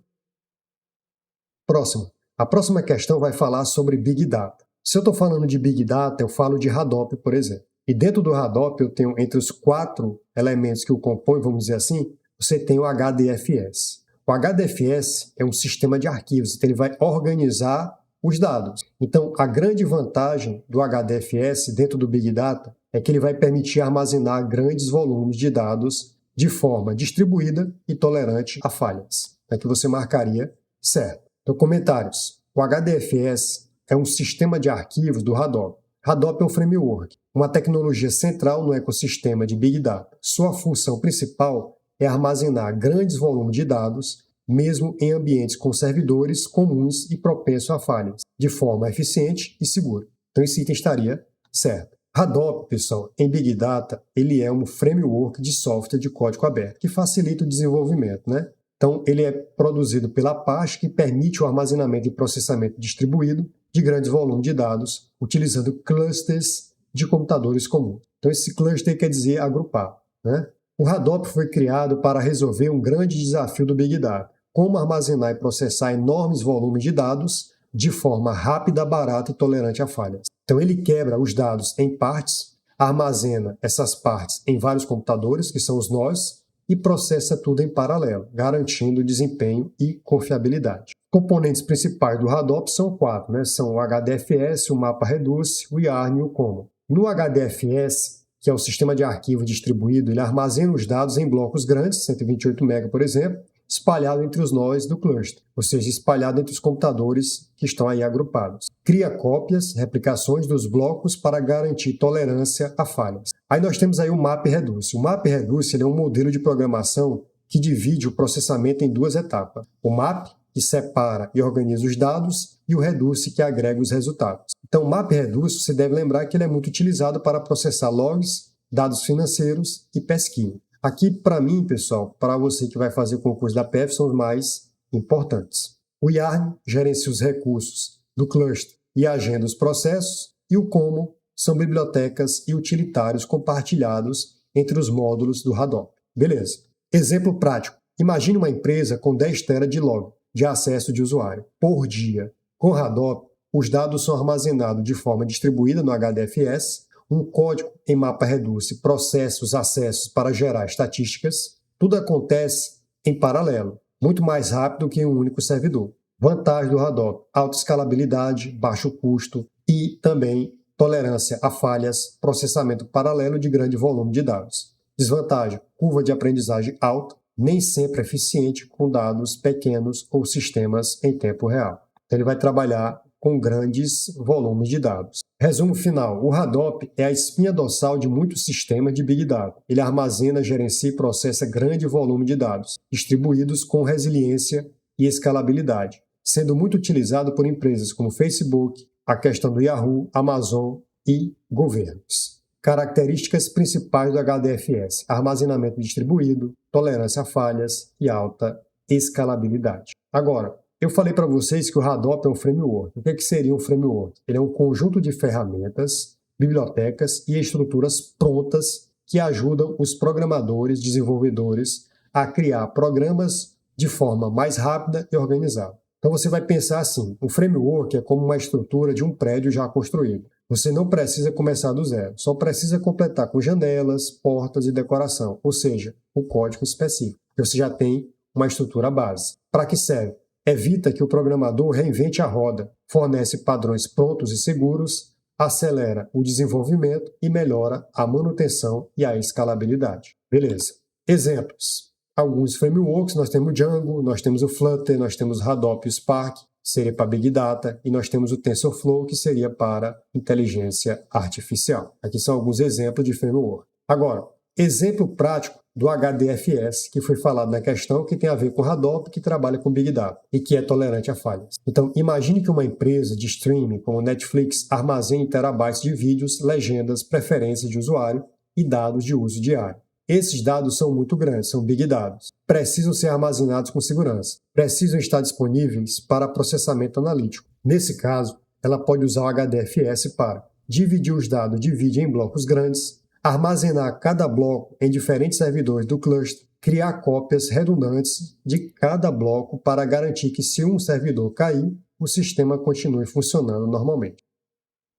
Próximo. A próxima questão vai falar sobre Big Data. Se eu estou falando de Big Data, eu falo de Hadoop, por exemplo. E dentro do Hadoop eu tenho entre os 4 elementos que o compõem, vamos dizer assim, você tem o HDFS. O HDFS é um sistema de arquivos, então ele vai organizar os dados. Então, a grande vantagem do HDFS dentro do Big Data é que ele vai permitir armazenar grandes volumes de dados de forma distribuída e tolerante a falhas. É que você marcaria certo. Então, comentários. O HDFS é um sistema de arquivos do Hadoop. Hadoop é um framework, uma tecnologia central no ecossistema de Big Data. Sua função principal é armazenar grandes volumes de dados, mesmo em ambientes com servidores comuns e propensos a falhas, de forma eficiente e segura. Então, esse item estaria certo. Hadoop, pessoal, em Big Data, ele é um framework de software de código aberto, que facilita o desenvolvimento, né? Então, ele é produzido pela Apache, que permite o armazenamento e processamento distribuído de grandes volumes de dados, utilizando clusters de computadores comuns. Então, esse cluster quer dizer agrupar, né? O Hadoop foi criado para resolver um grande desafio do Big Data: como armazenar e processar enormes volumes de dados de forma rápida, barata e tolerante a falhas. Então, ele quebra os dados em partes, armazena essas partes em vários computadores, que são os nós, e processa tudo em paralelo, garantindo desempenho e confiabilidade. Componentes principais do Hadoop são 4, né? São o HDFS, o mapa Reduce, o Yarn e o Common. No HDFS, que é o sistema de arquivo distribuído, ele armazena os dados em blocos grandes, 128 MB, por exemplo, espalhado entre os nós do cluster, ou seja, espalhado entre os computadores que estão aí agrupados. Cria cópias, replicações dos blocos para garantir tolerância a falhas. Aí nós temos aí o MapReduce. O MapReduce ele é um modelo de programação que divide o processamento em duas etapas. O Map, que separa e organiza os dados, e o Reduce, que agrega os resultados. Então, o MapReduce, você deve lembrar que ele é muito utilizado para processar logs, dados financeiros e pesquisa. Aqui, para mim, pessoal, para você que vai fazer o concurso da PF, são os mais importantes. O Yarn gerencia os recursos do cluster e agenda os processos, e o Como são bibliotecas e utilitários compartilhados entre os módulos do Hadoop. Beleza. Exemplo prático. Imagine uma empresa com 10 TB de log de acesso de usuário por dia. Com Hadoop, os dados são armazenados de forma distribuída no HDFS, um código em MapReduce processa os acessos para gerar estatísticas. Tudo acontece em paralelo, muito mais rápido que em um único servidor. Vantagem do Hadoop: alta escalabilidade, baixo custo e também tolerância a falhas, processamento paralelo de grande volume de dados. Desvantagem: curva de aprendizagem alta, nem sempre eficiente com dados pequenos ou sistemas em tempo real. Então ele vai trabalhar com grandes volumes de dados. Resumo final: o Hadoop é a espinha dorsal de muitos sistemas de Big Data. Ele armazena, gerencia e processa grande volume de dados, distribuídos com resiliência e escalabilidade, sendo muito utilizado por empresas como Facebook, a questão do Yahoo, Amazon e governos. Características principais do HDFS: armazenamento distribuído, tolerância a falhas e alta escalabilidade. Agora, eu falei para vocês que o Hadoop é um framework. O que seria um framework? Ele é um conjunto de ferramentas, bibliotecas e estruturas prontas que ajudam os programadores, desenvolvedores a criar programas de forma mais rápida e organizada. Então você vai pensar assim: o framework é como uma estrutura de um prédio já construído. Você não precisa começar do zero, só precisa completar com janelas, portas e decoração, ou seja, o código específico. Você já tem uma estrutura base. Para que serve? Evita que o programador reinvente a roda, fornece padrões prontos e seguros, acelera o desenvolvimento e melhora a manutenção e a escalabilidade. Beleza. Exemplos. Alguns frameworks, nós temos o Django, nós temos o Flutter, nós temos o Hadoop e o Spark, seria para Big Data, e nós temos o TensorFlow, que seria para inteligência artificial. Aqui são alguns exemplos de framework. Agora, exemplo prático do HDFS, que foi falado na questão, que tem a ver com Hadoop, que trabalha com Big Data e que é tolerante a falhas. Então, imagine que uma empresa de streaming como Netflix armazene terabytes de vídeos, legendas, preferências de usuário e dados de uso diário. Esses dados são muito grandes, são Big Dados. Precisam ser armazenados com segurança. Precisam estar disponíveis para processamento analítico. Nesse caso, ela pode usar o HDFS para dividir os dados, divide em blocos grandes, armazenar cada bloco em diferentes servidores do cluster, criar cópias redundantes de cada bloco para garantir que, se um servidor cair, o sistema continue funcionando normalmente.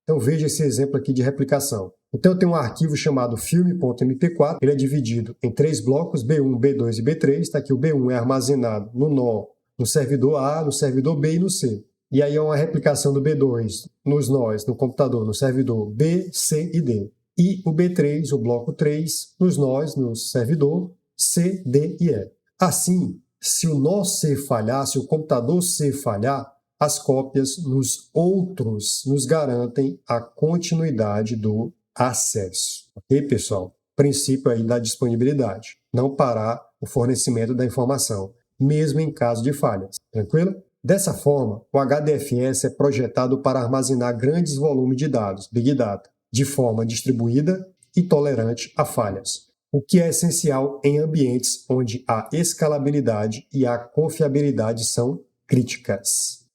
Então veja esse exemplo aqui de replicação. Então eu tenho um arquivo chamado filme.mp4, ele é dividido em 3 blocos, B1, B2 e B3. Está aqui o B1 é armazenado no nó, no servidor A, no servidor B e no C. E aí é uma replicação do B2 nos nós, no computador, no servidor B, C e D. E o B3, o bloco 3, nos nós, no servidor C, D e E. Assim, se o nó C falhar, se o computador C falhar, as cópias nos outros nos garantem a continuidade do acesso. Ok, pessoal? Princípio aí da disponibilidade. Não parar o fornecimento da informação, mesmo em caso de falhas. Tranquilo? Dessa forma, o HDFS é projetado para armazenar grandes volumes de dados, Big Data, de forma distribuída e tolerante a falhas, o que é essencial em ambientes onde a escalabilidade e a confiabilidade são críticas.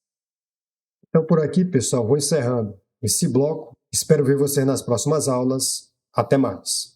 Então, por aqui, pessoal, vou encerrando esse bloco. Espero ver você nas próximas aulas. Até mais!